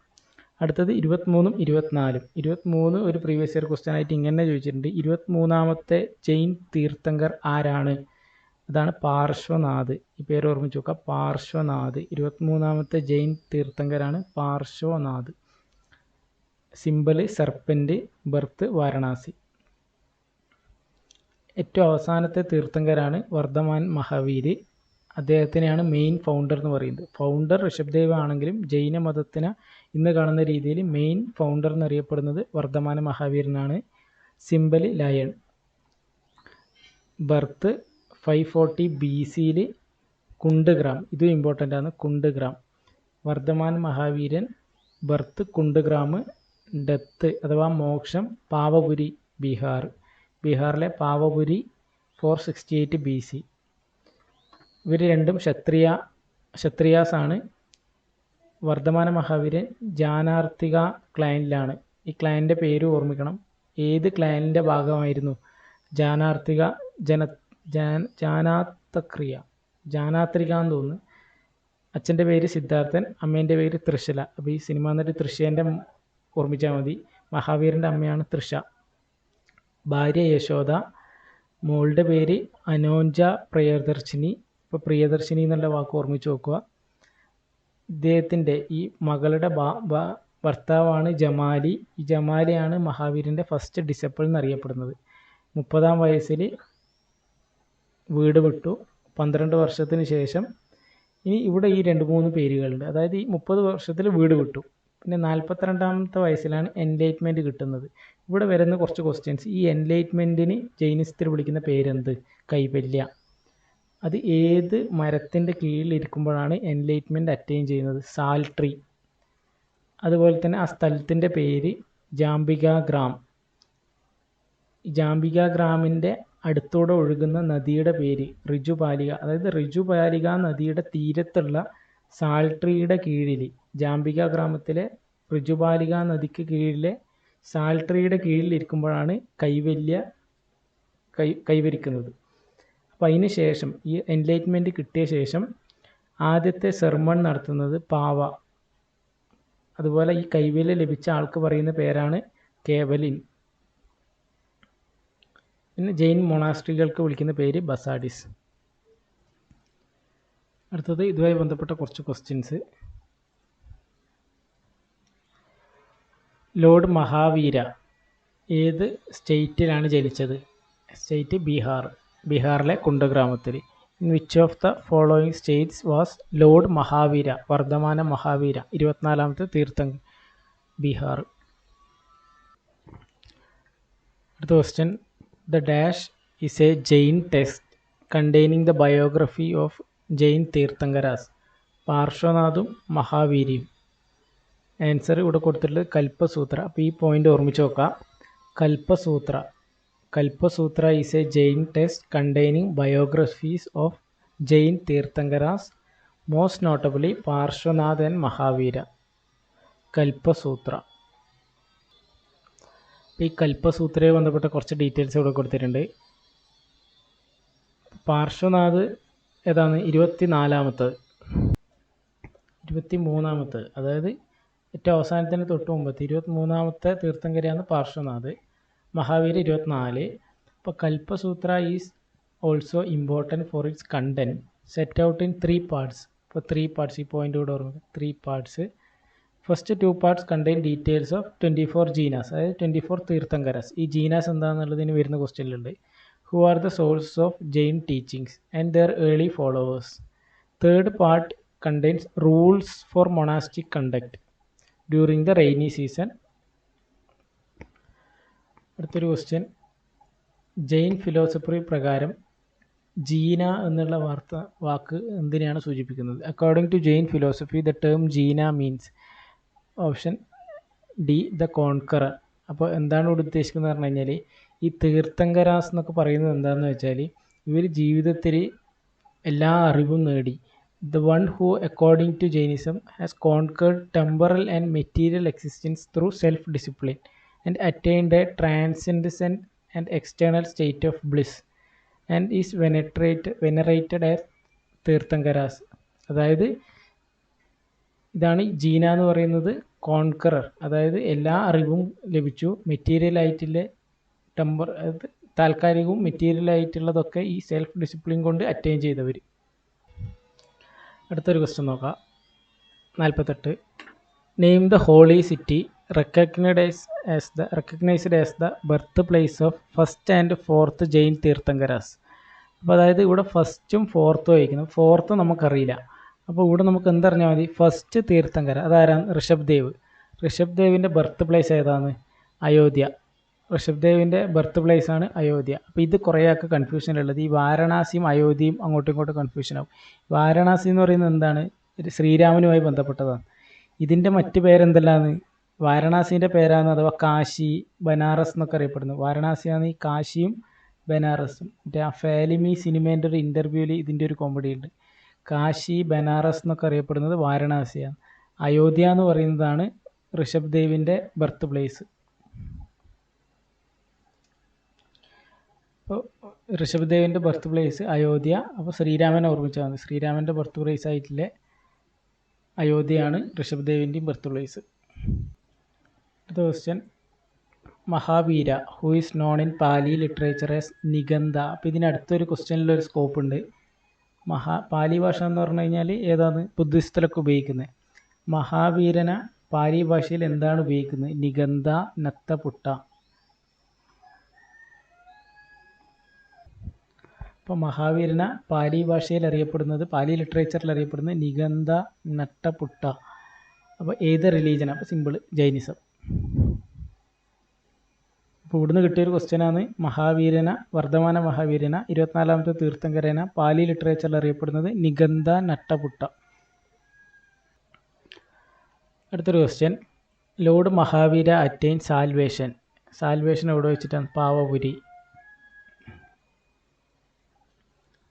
അടുത്തത് 23ഉം 24ഉം. 23 ഒരു പ്രീവിയസ് ഇയർ ക്വസ്റ്റ്യൻ ആയിട്ട് ഇങ്ങനെ ചോദിച്ചിട്ടുണ്ട്, 23ാമത്തെ ജെയിൻ തീർത്ഥങ്കർ ആരാണ്? അതാണ് പാർശ്വനാഥ്. ഈ പേര് ഓർമ്മിച്ച് വെക്കുക, പാർശ്വനാഥ്. 23ാമത്തെ ജെയിൻ തീർത്ഥങ്കരാണ് Parshvanath. Symbol serpent, birth Varanasi. ഏറ്റവും അവസാനത്തെ തീർത്ഥങ്കരാണ് വർദ്ധമാൻ മഹാവീർ. അദ്ദേഹത്തിനെയാണ് മെയിൻ ഫൗണ്ടർ എന്ന് പറയുന്നത്. ഫൗണ്ടർ ഋഷഭദേവ് ആണെങ്കിലും ജൈന മതത്തിന് ഇന്ന് കാണുന്ന രീതിയിൽ മെയിൻ ഫൗണ്ടർ എന്നറിയപ്പെടുന്നത് വർദ്ധമാന മഹാവീരനാണ്. Symbol lion. ബർത്ത് 540 BC-യിൽ കുണ്ഡഗ്രാം. ഇതും ഇമ്പോർട്ടൻ്റ് ആണ്, കുണ്ഡഗ്രാം. വർദ്ധമാൻ മഹാവീരൻ ബർത്ത് കുണ്ഡഗ്രാം. ഡെത്ത് അഥവാ മോക്ഷം പാവപുരി, ബീഹാറിലെ പാവപുരി 468 BC. ഇവർ രണ്ടും ക്ഷത്രിയാസ് ആണ്. വർദ്ധമാന മഹാവീരൻ ജാനാർത്തിക ക്ലൈനിലാണ്. ഈ ക്ലൈനിൻ്റെ പേര് ഓർമ്മിക്കണം. ഏത് ക്ലൈനിൻ്റെ ഭാഗമായിരുന്നു? ജാനാർത്തിക, ജാനാത്രിക എന്ന് തോന്നുന്നു. അച്ഛൻ്റെ പേര് സിദ്ധാർത്ഥൻ, അമ്മേൻ്റെ പേര് തൃഷല. അപ്പോൾ ഈ സിനിമ നടി തൃഷേൻ്റെ ഓർമ്മിച്ചാൽ മതി. മഹാവീരൻ്റെ അമ്മയാണ് തൃഷ. ഭാര്യ യശോദ. മോളുടെ പേര് അനോഞ്ച പ്രിയദർശിനി. ഇപ്പോൾ പ്രിയദർശിനി എന്നുള്ള വാക്ക് ഓർമ്മിച്ച് നോക്കുക. ഇദ്ദേഹത്തിൻ്റെ ഈ മകളുടെ ഭർത്താവാണ് ജമാലി. ഈ ജമാലിയാണ് മഹാവീരൻ്റെ ഫസ്റ്റ് ഡിസപ്പിൾ എന്നറിയപ്പെടുന്നത്. 30ാം വയസ്സിൽ വീട് വിട്ടു. 12 വർഷത്തിന് ശേഷം ഇനി ഇവിടെ ഈ 2-3 പേരുകളുണ്ട്. അതായത് ഈ 30 വർഷത്തിൽ വീട് വിട്ടു. പിന്നെ 42ാമത്തെ വയസ്സിലാണ് എൻലൈറ്റ്മെൻറ്റ് കിട്ടുന്നത്. ഇവിടെ വരുന്ന കുറച്ച് ക്വസ്റ്റ്യൻസ്. ഈ എൻലൈറ്റ്മെൻറ്റിന് ജൈനിസത്തിൽ വിളിക്കുന്ന പേരെന്ത്? കൈവല്യ. അത് ഏത് മരത്തിൻ്റെ കീഴിൽ ഇരിക്കുമ്പോഴാണ് എൻലൈറ്റ്മെൻറ്റ് അറ്റൈൻ ചെയ്യുന്നത്? സാൽട്രി. അതുപോലെ തന്നെ ആ സ്ഥലത്തിൻ്റെ പേര് ജാംബിക ഗ്രാം. ജാംബിക ഗ്രാമിൻ്റെ അടുത്തൂടെ ഒഴുകുന്ന നദിയുടെ പേര് ഋജുപാലിക. അതായത് ഋജുപാലിക നദിയുടെ തീരത്തുള്ള സാൾട്രിയുടെ കീഴിൽ, ജാംബിക ഗ്രാമത്തിലെ ഋജുപാലിക നദിക്ക് കീഴിലെ സാൾട്രിയുടെ കീഴിൽ ഇരിക്കുമ്പോഴാണ് കൈവരിക്കുന്നത്. അപ്പോൾ അതിന് ശേഷം ഈ എൻലൈറ്റ്മെൻറ്റ് കിട്ടിയ ശേഷം ആദ്യത്തെ സെർമൺ നടത്തുന്നത് പാവ. അതുപോലെ ഈ കൈവല്യം ലഭിച്ച ആൾക്ക് പറയുന്ന പേരാണ് കേവലിൻ. പിന്നെ ജെയിൻ മൊണാസ്ട്രികൾക്ക് വിളിക്കുന്ന പേര് ബസാഡിസ്. അടുത്തത് ഇതുമായി ബന്ധപ്പെട്ട കുറച്ച് ക്വസ്റ്റ്യൻസ്. ലോർഡ് മഹാവീര ഏത് സ്റ്റേറ്റിലാണ് ജനിച്ചത്? സ്റ്റേറ്റ് ബീഹാർ. ബീഹാറിലെ കുണ്ഡഗ്രാമത്തിൽ. In which of the following states was Lord Mahavira, Vardhamana Mahavira 24ാമത്തെ തീർത്ഥങ്കർ, Bihar. അടുത്ത question, the dash is a Jain text containing the biography of Jain tirthankaras. പാർശ്വനാഥും മഹാവീരിയും. ആൻസർ ഇവിടെ കൊടുത്തിട്ടുള്ളത് കൽപ്പസൂത്ര. അപ്പോൾ ഈ പോയിന്റ് ഓർമ്മിച്ച് നോക്കാം. Kalpasutra is a Jain text containing biographies of Jain tirthankaras, most notably Parshvanath and Mahavira. Kalpasutra. ഈ കൽപ്പസൂത്രയെ ബന്ധപ്പെട്ട കുറച്ച് ഡീറ്റെയിൽസ് ഇവിടെ കൊടുത്തിട്ടുണ്ട്. പാർശ്വനാഥ് ഏതാണ്? 23ാമത്തെ, അതായത് ഏറ്റവും അവസാനത്തിന് തൊട്ട് മുമ്പത്തെ 23ാമത്തെ തീർത്ഥങ്കരയാണ് പാർശ്വനാഥ്. മഹാവീര 24. അപ്പോൾ Kalpasutra is also important for its content set out in 3 parts. ഇപ്പോൾ 3 പാർട്സ്, ഈ പോയിന്റ് കൂടെ ഓർമ്മ, 3 parts. First 2 parts contain details of 24 Jinas, അതായത് 24 തീർത്ഥങ്കരാസ്. ഈ ജീനാസ് എന്താണെന്നുള്ളതിന് വരുന്ന ക്വസ്റ്റ്യനിലുണ്ട്. Who are the source of Jain teachings and their early followers. Third part contains rules for monastic conduct during the rainy season. അടുത്തൊരു ക്വസ്റ്റ്യൻ, ജെയിൻ ഫിലോസഫി പ്രകാരം ജീന എന്നുള്ള വാക്ക് എന്തിനെയാണ് സൂചിപ്പിക്കുന്നത്? According to Jain philosophy the term jina means, option D, the conqueror. അപ്പോൾ എന്താണ് ഇവിടെ ഉദ്ദേശിക്കുന്നത് പറഞ്ഞു കഴിഞ്ഞാൽ, ഈ തീർത്ഥങ്കരാസ് എന്നൊക്കെ പറയുന്നത് എന്താണെന്ന് വെച്ചാൽ, ഇവർ ജീവിതത്തിൽ എല്ലാ അറിവും നേടി. The one who, according to Jainism, has conquered temporal and material existence through self-discipline and attained a transcendent and external state of bliss and is venerated as Tirthankaras. അതായത് ഇതാണ് ജീന എന്ന് പറയുന്നത്, കോൺകറർ. അതായത് എല്ലാ അറിവും ലഭിച്ചു, മെറ്റീരിയൽ ആയിട്ടുള്ള താൽക്കാലികവും മെറ്റീരിയൽ ആയിട്ടുള്ളതൊക്കെ ഈ സെൽഫ് ഡിസിപ്ലിൻ കൊണ്ട് അറ്റൈൻ ചെയ്തവർ. അടുത്തൊരു ക്വസ്റ്റ്യൻ നോക്കാം. 48. Name the holy city recognised as the birth place of first and fourth Jain Tirthankaras. അപ്പോൾ അതായത് ഇവിടെ ഫസ്റ്റും ഫോർത്തും ആയിരിക്കണം. ഫോർത്ത് നമുക്കറിയില്ല. അപ്പോൾ ഇവിടെ നമുക്ക് എന്തറിഞ്ഞാൽ മതി? ഫസ്റ്റ് തീർത്ഥങ്കര അതാരാണ്? ഋഷഭ് ദേവിൻ്റെ ബർത്ത് പ്ലേസ് ഏതാണ്? അയോധ്യ. ഋഷഭ് ദേവിൻ്റെ ബർത്ത് പ്ലേസ് ആണ് അയോധ്യ. അപ്പോൾ ഇത് കുറേയൊക്കെ കൺഫ്യൂഷനുള്ളത്. ഈ വാരണാസിയും അയോധ്യയും അങ്ങോട്ടും ഇങ്ങോട്ടും കൺഫ്യൂഷനാവും. വാരണാസി എന്ന് പറയുന്നത് എന്താണ്? ശ്രീരാമനുമായി ബന്ധപ്പെട്ടതാണ്. ഇതിൻ്റെ മറ്റ് പേരെന്തെല്ലാമാണ്? വാരണാസീൻ്റെ പേരാണ്, അഥവാ കാശി, ബനാറസ് എന്നൊക്കെ അറിയപ്പെടുന്നത്. വാരണാസിയാണ് ഈ കാശിയും ബനാറസും. മറ്റേ ആ ഫാലിമി സിനിമേൻ്റെ ഒരു ഇൻ്റർവ്യൂവിൽ ഇതിൻ്റെ ഒരു കോമഡി ഉണ്ട്. കാശി, ബനാറസ് എന്നൊക്കെ അറിയപ്പെടുന്നത് വാരണാസിയാണ്. അയോധ്യ എന്ന് പറയുന്നതാണ് ഋഷഭ് ദേവിൻ്റെ ബർത്ത് പ്ലേസ്. അപ്പോൾ ഋഷഭ് ദേവിൻ്റെ ബർത്ത് പ്ലേസ് അയോധ്യ. അപ്പോൾ ശ്രീരാമനെ ഓർമ്മിച്ചാൽ മതി. ശ്രീരാമൻ്റെ ബർത്ത് പ്ലേസ് ആയിട്ടുള്ള അയോധ്യയാണ് ഋഷഭ് ദേവിൻ്റെയും ബർത്ത് പ്ലേസ്. അടുത്ത question, Mahavira who is known in Pali literature as Nigantha. അപ്പോൾ ഇതിനടുത്തൊരു ക്വസ്റ്റ്യനിലൊരു സ്കോപ്പ് ഉണ്ട്. പാലി ഭാഷ എന്ന് പറഞ്ഞു കഴിഞ്ഞാൽ ഏതാണ്? ബുദ്ധിസ്റ്റിലൊക്കെ ഉപയോഗിക്കുന്നത്. മഹാവീരന പാലി ഭാഷയിൽ എന്താണ് ഉപയോഗിക്കുന്നത്? നിഗന്ധ, നത്തപുട്ട. അപ്പോൾ മഹാവീരന പാലി ഭാഷയിൽ അറിയപ്പെടുന്നത്, പാലി ലിറ്ററേച്ചറിൽ അറിയപ്പെടുന്നത് നിഗന്ധ, നട്ടപുട്ട. അപ്പോൾ ഏത് റിലീജൻ? അപ്പോൾ സിമ്പിൾ, ജൈനിസം. അപ്പോൾ ഇവിടുന്ന് കിട്ടിയൊരു ക്വസ്റ്റ്യനാണ് മഹാവീരന, വർദ്ധമാന മഹാവീരന 24ാമത്തെ തീർത്ഥങ്കരന പാലി ലിറ്ററേച്ചറിൽ അറിയപ്പെടുന്നത് നിഗന്ധ, നട്ടപുട്ട. അടുത്തൊരു question, Lord Mahavira attain salvation. Salvation എവിടെ വെച്ചിട്ടാണ്? പാവപുരി.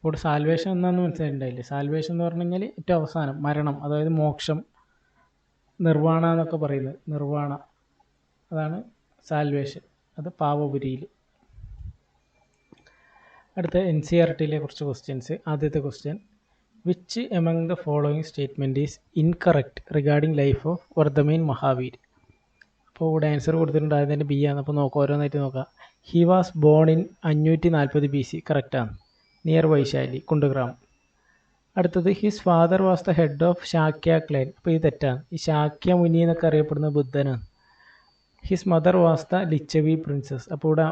ഇവിടെ സാൽവേഷൻ എന്നാന്ന് മനസ്സിലായിട്ടുണ്ടായില്ലേ? സാൽവേഷൻ എന്ന് പറഞ്ഞു കഴിഞ്ഞാൽ ഏറ്റവും അവസാനം മരണം, അതായത് മോക്ഷം, നിർവാണ എന്നൊക്കെ പറയുന്നത്. നിർവാണ, അതാണ് സാൽവേഷൻ. അത് പാവപുരിയിൽ. അടുത്ത NCERTയിലെ കുറച്ച് ക്വസ്റ്റ്യൻസ്. ആദ്യത്തെ question, which among the following statement is incorrect regarding life of Vardhaman Mahavir. അപ്പോൾ ഇവിടെ ആൻസർ കൊടുത്തിട്ടുണ്ട്, അതിൻ്റെ ബി ആണ്. അപ്പോൾ നോക്കാം, ഓരോന്നായിട്ട് നോക്കാം. He was born in 540 BC, കറക്റ്റാണ്, നിയർ വൈശാലി, കുണ്ടുഗ്രാം. അടുത്തത്, his father was the head of Shakya clan. അപ്പോൾ ഇത് തെറ്റാണ്. ഈ ശാക്യ മുനി എന്നൊക്കെ അറിയപ്പെടുന്നത് ബുദ്ധനാണ്. His mother was the Licchavi princess. അപ്പോൾ ഇവിടെ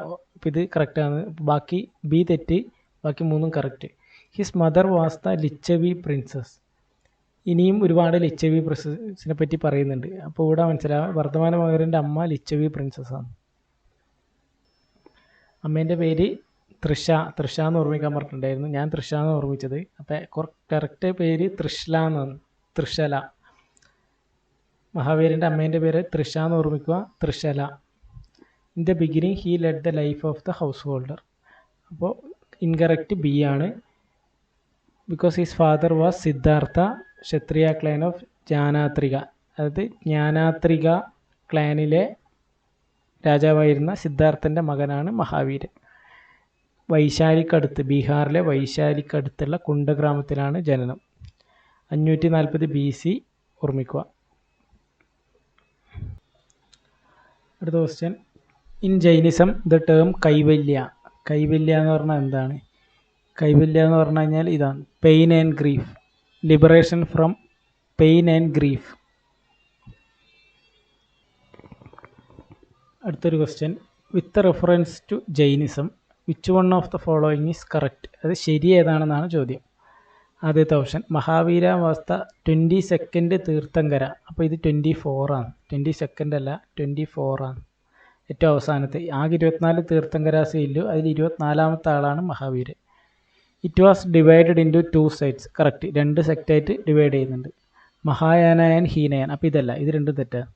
ഇത് കറക്റ്റാണ്. ബാക്കി ബി തെറ്റ്, ബാക്കി മൂന്നും correct. His mother was the Licchavi princess. ഇനിയും ഒരുപാട് ലിച്ചവി പ്രിൻസസിനെ പറ്റി പറയുന്നുണ്ട്. അപ്പോൾ ഇവിടെ മനസ്സിലാവും വർദ്ധമാന മയൂരൻ്റെ അമ്മ ലിച്ചവി പ്രിൻസസ്സാണ്. അമ്മേൻ്റെ പേര് തൃഷ എന്ന് ഓർമ്മിക്കാൻ പറഞ്ഞിട്ടുണ്ടായിരുന്നു. ഞാൻ തൃഷ എന്ന് ഓർമ്മിച്ചത്. അപ്പോൾ കറക്റ്റ് പേര് തൃഷ്ല എന്നാണ്, തൃഷല. മഹാവീരൻ്റെ അമ്മേൻ്റെ പേര് തൃഷ എന്ന് ഓർമ്മിക്കുക, Trishala. In the beginning he led the life of the householder. അപ്പോൾ ഇൻകറക്റ്റ് ബി ആണ്. Because his father was Siddhartha, Kshatriya clan of Jnatrika. അതായത് ജ്ഞാനാത്രിക ക്ലാനിലെ രാജാവായിരുന്ന സിദ്ധാർത്ഥൻ്റെ മകനാണ് മഹാവീരൻ. വൈശാലിക്കടുത്ത്, ബീഹാറിലെ വൈശാലിക്കടുത്തുള്ള കുണ്ഡഗ്രാമത്തിലാണ് ജനനം. 540 BC ഓർമ്മിക്കുക. അടുത്ത question. In Jainism the term Kaivalya എന്ന് പറഞ്ഞാൽ എന്താണ്? കൈവല്യ എന്ന് പറഞ്ഞു കഴിഞ്ഞാൽ ഇതാണ്: pain and grief, liberation from pain and grief. അടുത്തൊരു question. With reference to Jainism which one of the following is correct? അത് ശരി ഏതാണെന്നാണ് ചോദ്യം. ആദ്യത്തെ option Mahavira was the 22nd Tirthankara. അപ്പോൾ ഇത് 24 ആണ്. 22nd അല്ല, 24 ആണ് ഏറ്റവും അവസാനത്തെ. ആകെ 24 തീർത്ഥങ്കരാസേ ഇല്ലു, അതിൽ 24ാമത്തെ ആളാണ് മഹാവീരൻ. It was divided into 2 sides. Correct, 2 സെക്റ്റായിട്ട് ഡിവൈഡ് ചെയ്യുന്നുണ്ട്, മഹായാന ആൻഡ് ഹീനയാൻ. അപ്പോൾ ഇതല്ല, ഇത് രണ്ടും തെറ്റാണ്.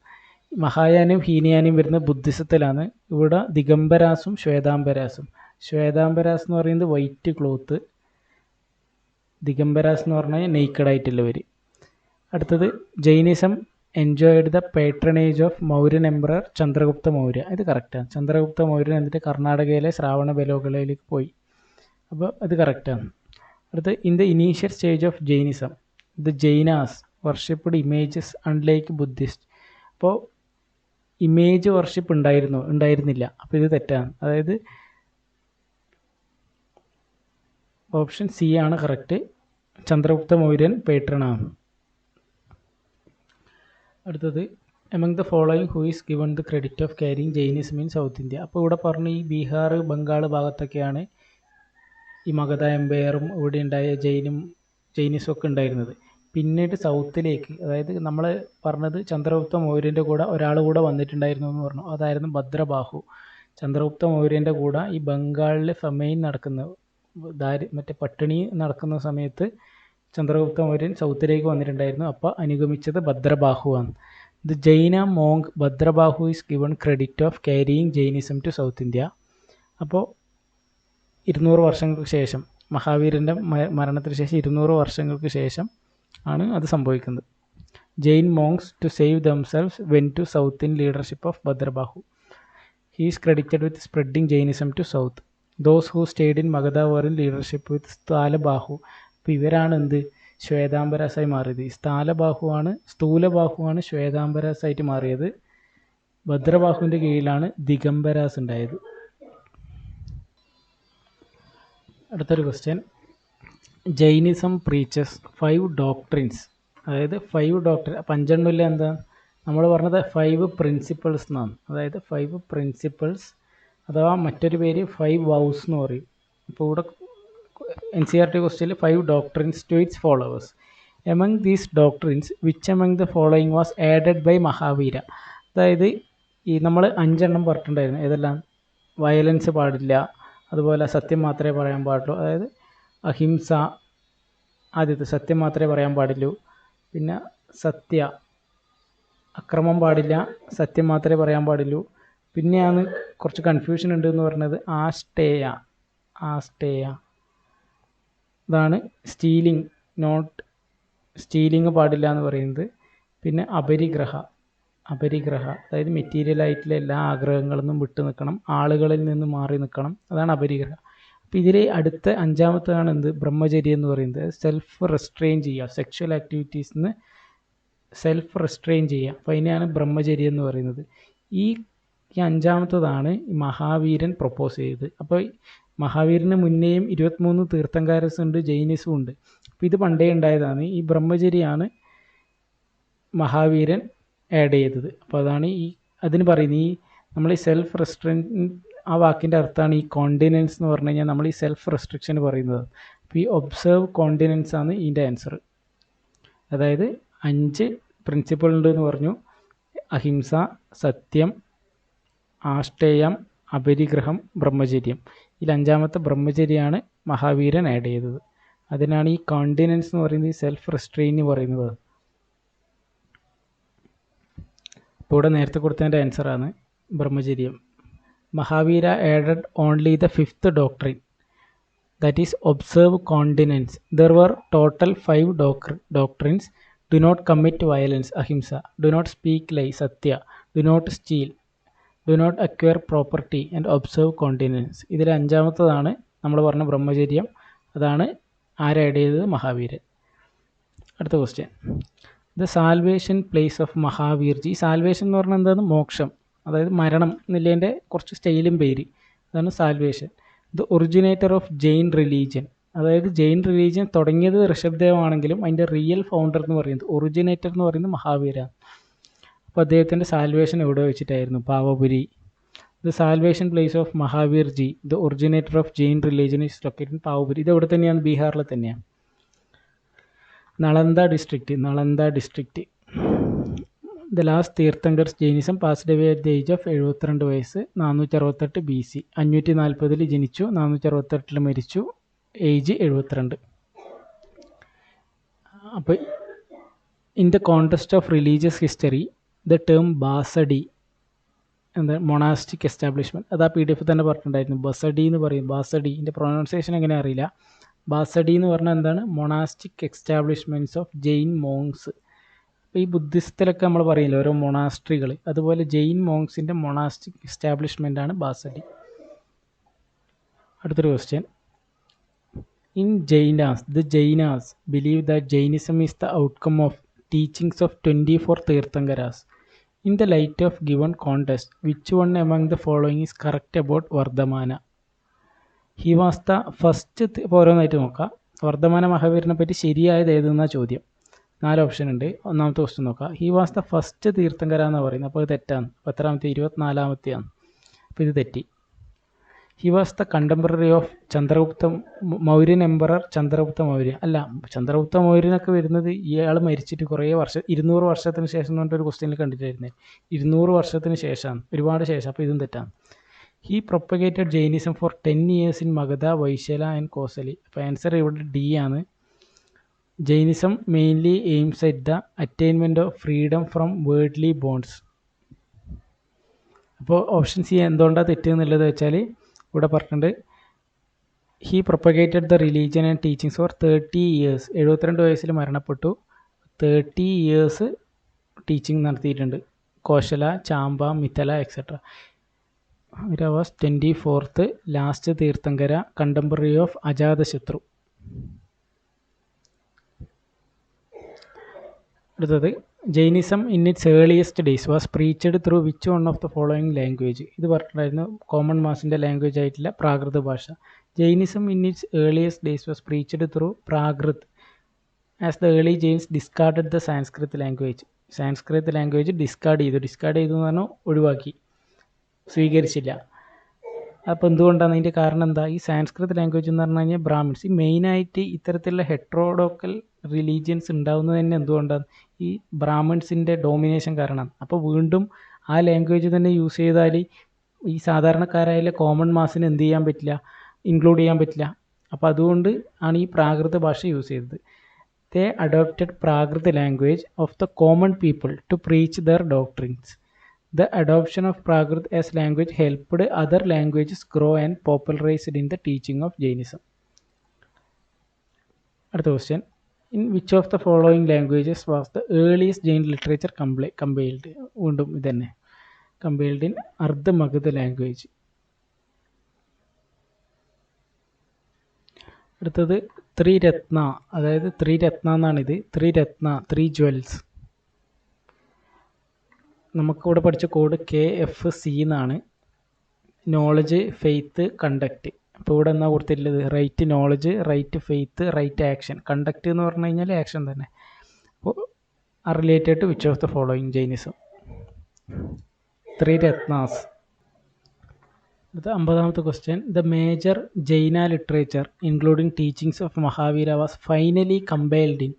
മഹായാനും ഹീനയാനും വരുന്ന ബുദ്ധിസത്തിലാണ്. ഇവിടെ ദിഗംബരാസും ശ്വേതാംബരാസും. ശ്വേതാംബരാസ് എന്ന് പറയുന്നത് വൈറ്റ് ക്ലോത്ത്, ദിഗംബരാസ് എന്ന് പറഞ്ഞാൽ നെയ്ക്കഡായിട്ടുള്ളവർ. അടുത്തത് Jainism enjoyed the patronage of Mauryan emperor Chandragupta Maurya. ഇത് കറക്റ്റാണ്. ചന്ദ്രഗുപ്ത മൗര്യൻ എന്നിട്ട് കർണാടകയിലെ ശ്രാവണ ബെലോഗളയിലേക്ക് പോയി. അപ്പോൾ അത് കറക്റ്റാണ്. അടുത്ത് in the initial stage of Jainism the Jainas worshipped images unlike Buddhist. അപ്പോൾ ഇമേജ് വർഷിപ്പ് ഉണ്ടായിരുന്നില്ല. അപ്പോൾ ഇത് തെറ്റാണ്. അതായത് ഓപ്ഷൻ സി ആണ് കറക്റ്റ്. ചന്ദ്രഗുപ്ത മൗര്യൻ പേട്രണാണ്. അടുത്തത് among the following who is given the credit of carrying Jainism in south India. അപ്പോൾ ഇവിടെ പറഞ്ഞു ഈ ബീഹാർ, ബംഗാൾ ഭാഗത്തൊക്കെയാണ് ഈ മഗധ എംപയറും ഇവിടെ ഉണ്ടായ ജൈനിസം ഒക്കെ ഉണ്ടായിരുന്നത്. പിന്നീട് സൗത്തിലേക്ക്, അതായത് നമ്മൾ പറഞ്ഞത് ചന്ദ്രഗുപ്ത മൗര്യൻ്റെ കൂടെ ഒരാൾ കൂടെ വന്നിട്ടുണ്ടായിരുന്നു എന്ന് പറഞ്ഞു. അതായിരുന്നു ഭദ്രബാഹു. ചന്ദ്രഗുപ്ത മൗര്യൻ്റെ കൂടെ ഈ ബംഗാളിൽ ഫെമൈൻ നടക്കുന്ന മറ്റേ പട്ടിണി നടക്കുന്ന സമയത്ത് ചന്ദ്രഗുപ്ത മൗര്യൻ സൗത്തിലേക്ക് വന്നിട്ടുണ്ടായിരുന്നു. അപ്പോൾ അനുഗമിച്ചത് ഭദ്രബാഹുവാണ്. The Jain monk Bhadrabahu is given credit of carrying Jainism to south India. അപ്പോൾ 200 വർഷങ്ങൾക്ക് ശേഷം, മഹാവീരൻ്റെ മരണത്തിന് ശേഷം 200 വർഷങ്ങൾക്ക് ശേഷം ആണ് അത് സംഭവിക്കുന്നത്. Jain monks to save themselves went to south in leadership of Bhadrabahu. He is credited with spreading Jainism to south. Those who stayed in Magadha were in leadership with Sthulabahu. അപ്പോൾ ഇവരാണ് എന്ത് ശ്വേതാംബരാസായി മാറിയത്. ഈ സ്ഥൂലബാഹുവാണ് ശ്വേതാംബരാസായിട്ട് മാറിയത്. ഭദ്രബാഹുവിൻ്റെ കീഴിലാണ് ദിഗംബരാസ് ഉണ്ടായത്. അടുത്തൊരു ക്വസ്റ്റ്യൻ. Jainism preaches 5 doctrines. അതായത് 5 ഡോക്ട്രിൻ, 5 എന്താ നമ്മൾ പറഞ്ഞത് 5 പ്രിൻസിപ്പിൾസ് എന്നാണ്. അതായത് 5 പ്രിൻസിപ്പിൾസ് അഥവാ മറ്റൊരു പേര് 5 വൗസ് എന്ന് പറയും. അപ്പോൾ ഇവിടെ NCERT ക്വസ്റ്റ്യനിൽ 5 doctrines to its followers. Among these doctrines which among the following was added by Mahavira. അതായത് ഈ നമ്മൾ 5 പറഞ്ഞിട്ടുണ്ടായിരുന്നു. ഏതെല്ലാം? വയലൻസ് പാടില്ല, അതുപോലെ സത്യം മാത്രമേ പറയാൻ പാടുള്ളൂ, അതായത് അഹിംസ ആദ്യത്തെ, സത്യം മാത്രമേ പറയാൻ പാടുള്ളൂ. പിന്നെ അക്രമം പാടില്ല, സത്യം മാത്രമേ പറയാൻ പാടുള്ളൂ. പിന്നെയാണ് കുറച്ച് കൺഫ്യൂഷൻ ഉണ്ട് എന്ന് പറഞ്ഞത് ആസ്റ്റേയ. ഇതാണ് സ്റ്റീലിംഗ് പാടില്ല എന്ന് പറയുന്നത്. പിന്നെ അപരിഗ്രഹ, അതായത് മെറ്റീരിയൽ ആയിട്ടുള്ള എല്ലാ ആഗ്രഹങ്ങളിൽ നിന്നും വിട്ടു നിൽക്കണം, ആളുകളിൽ നിന്ന് മാറി നിൽക്കണം, അതാണ് അപരിഗ്രഹ. അപ്പോൾ ഇതിൽ അടുത്ത 5ാമത്തേതാണ് എന്ത്? ബ്രഹ്മചര്യം എന്ന് പറയുന്നത്. സെൽഫ് റെസ്ട്രെയിൻ ചെയ്യുക, സെക്ഷൽ ആക്ടിവിറ്റീസിന് സെൽഫ് റെസ്ട്രെയിൻ ചെയ്യുക. അപ്പോൾ അതിനെയാണ് ബ്രഹ്മചര്യം എന്ന് പറയുന്നത്. ഈ 5ാമത്തേതാണ് മഹാവീരൻ പ്രൊപ്പോസ് ചെയ്തത്. അപ്പോൾ മഹാവീരന് മുന്നേയും 23 തീർത്ഥങ്കാരസ് ഉണ്ട്, ജൈനിസും ഉണ്ട്. അപ്പോൾ ഇത് പണ്ടേ ഉണ്ടായതാണ്. ഈ ബ്രഹ്മചര്യമാണ് മഹാവീരൻ ആഡ് ചെയ്തത്. അപ്പോൾ അതാണ് അതിന് പറയുന്നത് ഈ നമ്മൾ ഈ സെൽഫ് റെസ്ട്രെയിൻ, ആ വാക്കിൻ്റെ അർത്ഥമാണ് ഈ കോണ്ടിനൻസ് എന്ന് പറഞ്ഞു കഴിഞ്ഞാൽ നമ്മൾ ഈ സെൽഫ് റെസ്ട്രിക്ഷൻ പറയുന്നത്. അപ്പോൾ ഈ ഒബ്സേർവ് കോണ്ടിനൻസ് ആണ് ഇതിൻ്റെ ആൻസർ. അതായത് 5 പ്രിൻസിപ്പിൾ ഉണ്ട് എന്ന് പറഞ്ഞു. അഹിംസ, സത്യം, ആഷ്ടേയം, അപരിഗ്രഹം, ബ്രഹ്മചര്യം. ഇതിൽ 5ാമത്തെ ബ്രഹ്മചര്യമാണ് മഹാവീരൻ ആഡ് ചെയ്തത്. അതിനാണ് ഈ കോണ്ടിനൻസ് എന്ന് പറയുന്നത്, സെൽഫ് റെസ്ട്രെയിൻ എന്ന് പറയുന്നത്. ഇപ്പോൾ ഇവിടെ നേരത്തെ കൊടുത്തതിൻ്റെ ആൻസറാണ് ബ്രഹ്മചര്യം. Mahavira added only the 5th doctrine, that is observe continence. There were total 5 doctrines. Do not commit violence, ahimsa. Do not speak lie, satya. Do not steal. Do not acquire property and observe continence. ഇതിൽ 5ാമത്തതാണ് നമ്മൾ പറഞ്ഞ ബ്രഹ്മചര്യം. അതാണ് add ചെയ്തത്? മഹാവീരൻ. അടുത്ത question, the salvation place of Mahavirji. Salvation എന്ന് പറഞ്ഞാൽ എന്താണ്? മോക്ഷം, അതായത് മരണം എന്നുള്ളതിൻ്റെ കുറച്ച് സ്റ്റൈലും പേര്. അതാണ് salvation. The originator of Jain religion. അതായത് ജെയിൻ റിലീജിയൻ തുടങ്ങിയത് ഋഷഭ്ദേവ് ആണെങ്കിലും അതിൻ്റെ റിയൽ ഫൗണ്ടർ എന്ന് പറയുന്നത്, ഒറിജിനേറ്റർ എന്ന് പറയുന്നത് മഹാവീരാണ്. അപ്പോൾ അദ്ദേഹത്തിൻ്റെ സാൽവേഷൻ എവിടെ വെച്ചിട്ടായിരുന്നു? Pavapuri. The salvation place of Mahavirji, the originator of Jain religion is located in Pavapuri. ഇത് എവിടെ തന്നെയാണ്? ബീഹാറിൽ തന്നെയാണ്. Nalanda district. The last Tirthankars Jainism passed away at the age of 72 വയസ്സ്, 468 BC. 540 ജനിച്ചു, 468 മരിച്ചു, ഏജ് 72. അപ്പോൾ in the context of religious history the term Basadi, എന്താ മൊണാസ്റ്റിക് എസ്റ്റാബ്ലിഷ്മെൻറ്റ്, അത് ആ PDF തന്നെ പറഞ്ഞിട്ടുണ്ടായിരുന്നു. ബസഡി എന്ന് പറയും. ബാസഡി, ഇതിൻ്റെ പ്രൊനൗൺസിയേഷൻ എങ്ങനെ അറിയില്ല. ബാസഡി എന്ന് പറഞ്ഞാൽ എന്താണ്? Monastic establishments of Jain monks. അപ്പോൾ ഈ ബുദ്ധിസ്റ്റിലൊക്കെ നമ്മൾ പറയില്ല ഓരോ മൊണാസ്ട്രികൾ, അതുപോലെ ജെയിൻ മോങ്സിൻ്റെ മൊണാസ്റ്റിക് എസ്റ്റാബ്ലിഷ്മെൻ്റ് ആണ് ബാസഡി. അടുത്തൊരു question, in Jainas, the Jainas believe that Jainism is the outcome of teachings of 24 Tirthankaras. In the light of given context, which one among the following is correct about Vardhamana? He was the first. ഇപ്പോൾ ഓരോന്നായിട്ട് നോക്കാം. വർദ്ധമാന മഹാവീരനെ പറ്റി ശരിയായത് ഏതെന്നാണ് ചോദ്യം. 4 option ഉണ്ട്. ഒന്നാമത്തെ ക്വസ്റ്റ്യൻ നോക്കാം. He was the first Theerthankara എന്ന് പറയുന്നത്. അപ്പോൾ ഇത് തെറ്റാണ്. 10ാമത്തെ 24ാമത്തെയാണ്. അപ്പോൾ ഇത് തെറ്റി. He was the contemporary of Chandragupta Mauryan emperor Chandragupta Mauryan. അല്ല, ചന്ദ്രഗുപ്ത മൗര്യനൊക്കെ വരുന്നത് ഇയാൾ മരിച്ചിട്ട് കുറേ വർഷം, 200 വർഷത്തിന് ശേഷം എന്ന് പറഞ്ഞിട്ടൊരു ക്വസ്റ്റ്യനിൽ കണ്ടിട്ടായിരുന്നേ. 200 വർഷത്തിന് ശേഷമാണ്, ഒരുപാട് ശേഷം. അപ്പോൾ ഇതും തെറ്റാണ്. He propagated Jainism for 10 years in Magadha, Vaishali and Kosala. അപ്പോൾ ആൻസർ ഇവിടെ D ആണ്. Jainism mainly aims at the attainment of freedom from worldly bonds. അപ്പോൾ ഓപ്ഷൻ സി എന്തുകൊണ്ടാണ് തെറ്റ് എന്നുള്ളത് വെച്ചാൽ ഇവിടെ പറഞ്ഞിട്ടുണ്ട്, he propagated the religion and teachings for 30 years. 72 വയസ്സിൽ മരണപ്പെട്ടു. 30 years ടീച്ചിങ് നടത്തിയിട്ടുണ്ട്. Koshala, Champa, Mithila etcetera. Was 24th last Tirthankara, contemporary of Ajatashatru. അടുത്തത്, Jainism in its earliest days was preached through which one of the following language. ഇത് പറഞ്ഞിട്ടുണ്ടായിരുന്നു കോമൺ മാസിൻ്റെ ലാംഗ്വേജ് ആയിട്ടുള്ള പ്രാകൃത ഭാഷ. Jainism in its earliest days was preached through Prakrit, as the early Jains discarded the Sanskrit language. Sanskrit language discard ചെയ്തു എന്ന് പറഞ്ഞാൽ ഒഴിവാക്കി, സ്വീകരിച്ചില്ല. അപ്പോൾ എന്തുകൊണ്ടാണ്? അതിൻ്റെ കാരണം എന്താ? ഈ സാൻസ്ക്രിത് ലാംഗ്വേജ് എന്ന് പറഞ്ഞു കഴിഞ്ഞാൽ ബ്രാഹ്മിൻസ്, ഈ മെയിനായിട്ട് ഇത്തരത്തിലുള്ള ഹെട്രോഡോക്കൽ റിലീജിയൻസ് ഉണ്ടാകുന്നത് തന്നെ എന്തുകൊണ്ടാണ്? ഈ ബ്രാഹ്മിൻസിൻ്റെ ഡോമിനേഷൻ കാരണമാണ്. അപ്പോൾ വീണ്ടും ആ ലാംഗ്വേജ് തന്നെ യൂസ് ചെയ്താൽ ഈ സാധാരണക്കാരായ കോമൺ മാസിന് എന്ത് ചെയ്യാൻ പറ്റില്ല? ഇൻക്ലൂഡ് ചെയ്യാൻ പറ്റില്ല. അപ്പോൾ അതുകൊണ്ട് ആണ് ഈ പ്രാകൃത ഭാഷ യൂസ് ചെയ്തത്. They adopted Prakrit language of the common people to preach their doctrines. The adoption of Prakrit as language helped other languages grow and popularized in the teaching of Jainism. അടുത്ത question, in which of the following languages was the earliest Jain literature compiled? വീണ്ടും ഇതന്നെ, compiled in അർദ്ധമഗധ language. അടുത്തത് ത്രിരത്ന, അതായത് ത്രിരത്ന എന്നാണിത്. ത്രിരത്ന, 3 jewels. നമുക്കിവിടെ പഠിച്ച code KFC എന്നാണ്. Knowledge, faith, conduct. അപ്പോൾ ഇവിടെ എന്നാ കൊടുത്തിട്ടുള്ളത്? Right knowledge, right faith, right action. Conduct എന്ന് പറഞ്ഞു കഴിഞ്ഞാൽ ആക്ഷൻ തന്നെ. അപ്പോൾ related to which of the following Jainism? 3 Ratnas. അടുത്ത 50ാമത്തെ question. The major Jain literature including teachings of Mahavira was finally compiled in.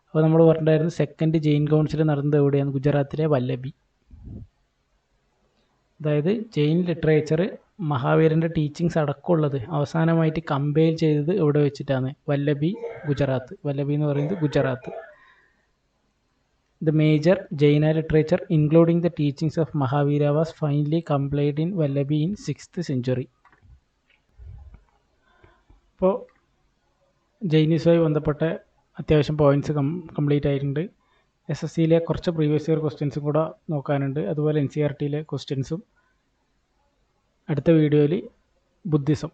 അപ്പോൾ നമ്മൾ പറഞ്ഞിട്ടുണ്ടായിരുന്നു സെക്കൻഡ് ജെയിൻ കൗൺസിൽ നടന്നത് എവിടെയാണ്? ഗുജറാത്തിലെ വല്ലഭി. അതായത് ജെയിൻ ലിറ്ററേച്ചർ മഹാവീരൻ്റെ ടീച്ചിങ്സ് അടക്കമുള്ളത് അവസാനമായിട്ട് കമ്പൈൽ ചെയ്തത് എവിടെ വെച്ചിട്ടാണ്? വല്ലഭി, ഗുജറാത്ത്. വല്ലഭി എന്ന് പറയുന്നത് Gujarat. The major Jaina literature, including the teachings of Mahavira, was finally compiled in Vallabhi in 6th century. അപ്പോൾ ജൈനിസവുമായി ബന്ധപ്പെട്ട അത്യാവശ്യം പോയിൻറ്റ്സ് കംപ്ലീറ്റ് ആയിട്ടുണ്ട്. SSCയിലെ കുറച്ച് പ്രീവിയസ് ഇയർ ക്വസ്റ്റ്യൻസും കൂടെ നോക്കാനുണ്ട്. അതുപോലെ NCERTയിലെ ക്വസ്റ്റ്യൻസും. അടുത്ത വീഡിയോയിൽ ബുദ്ധിസം.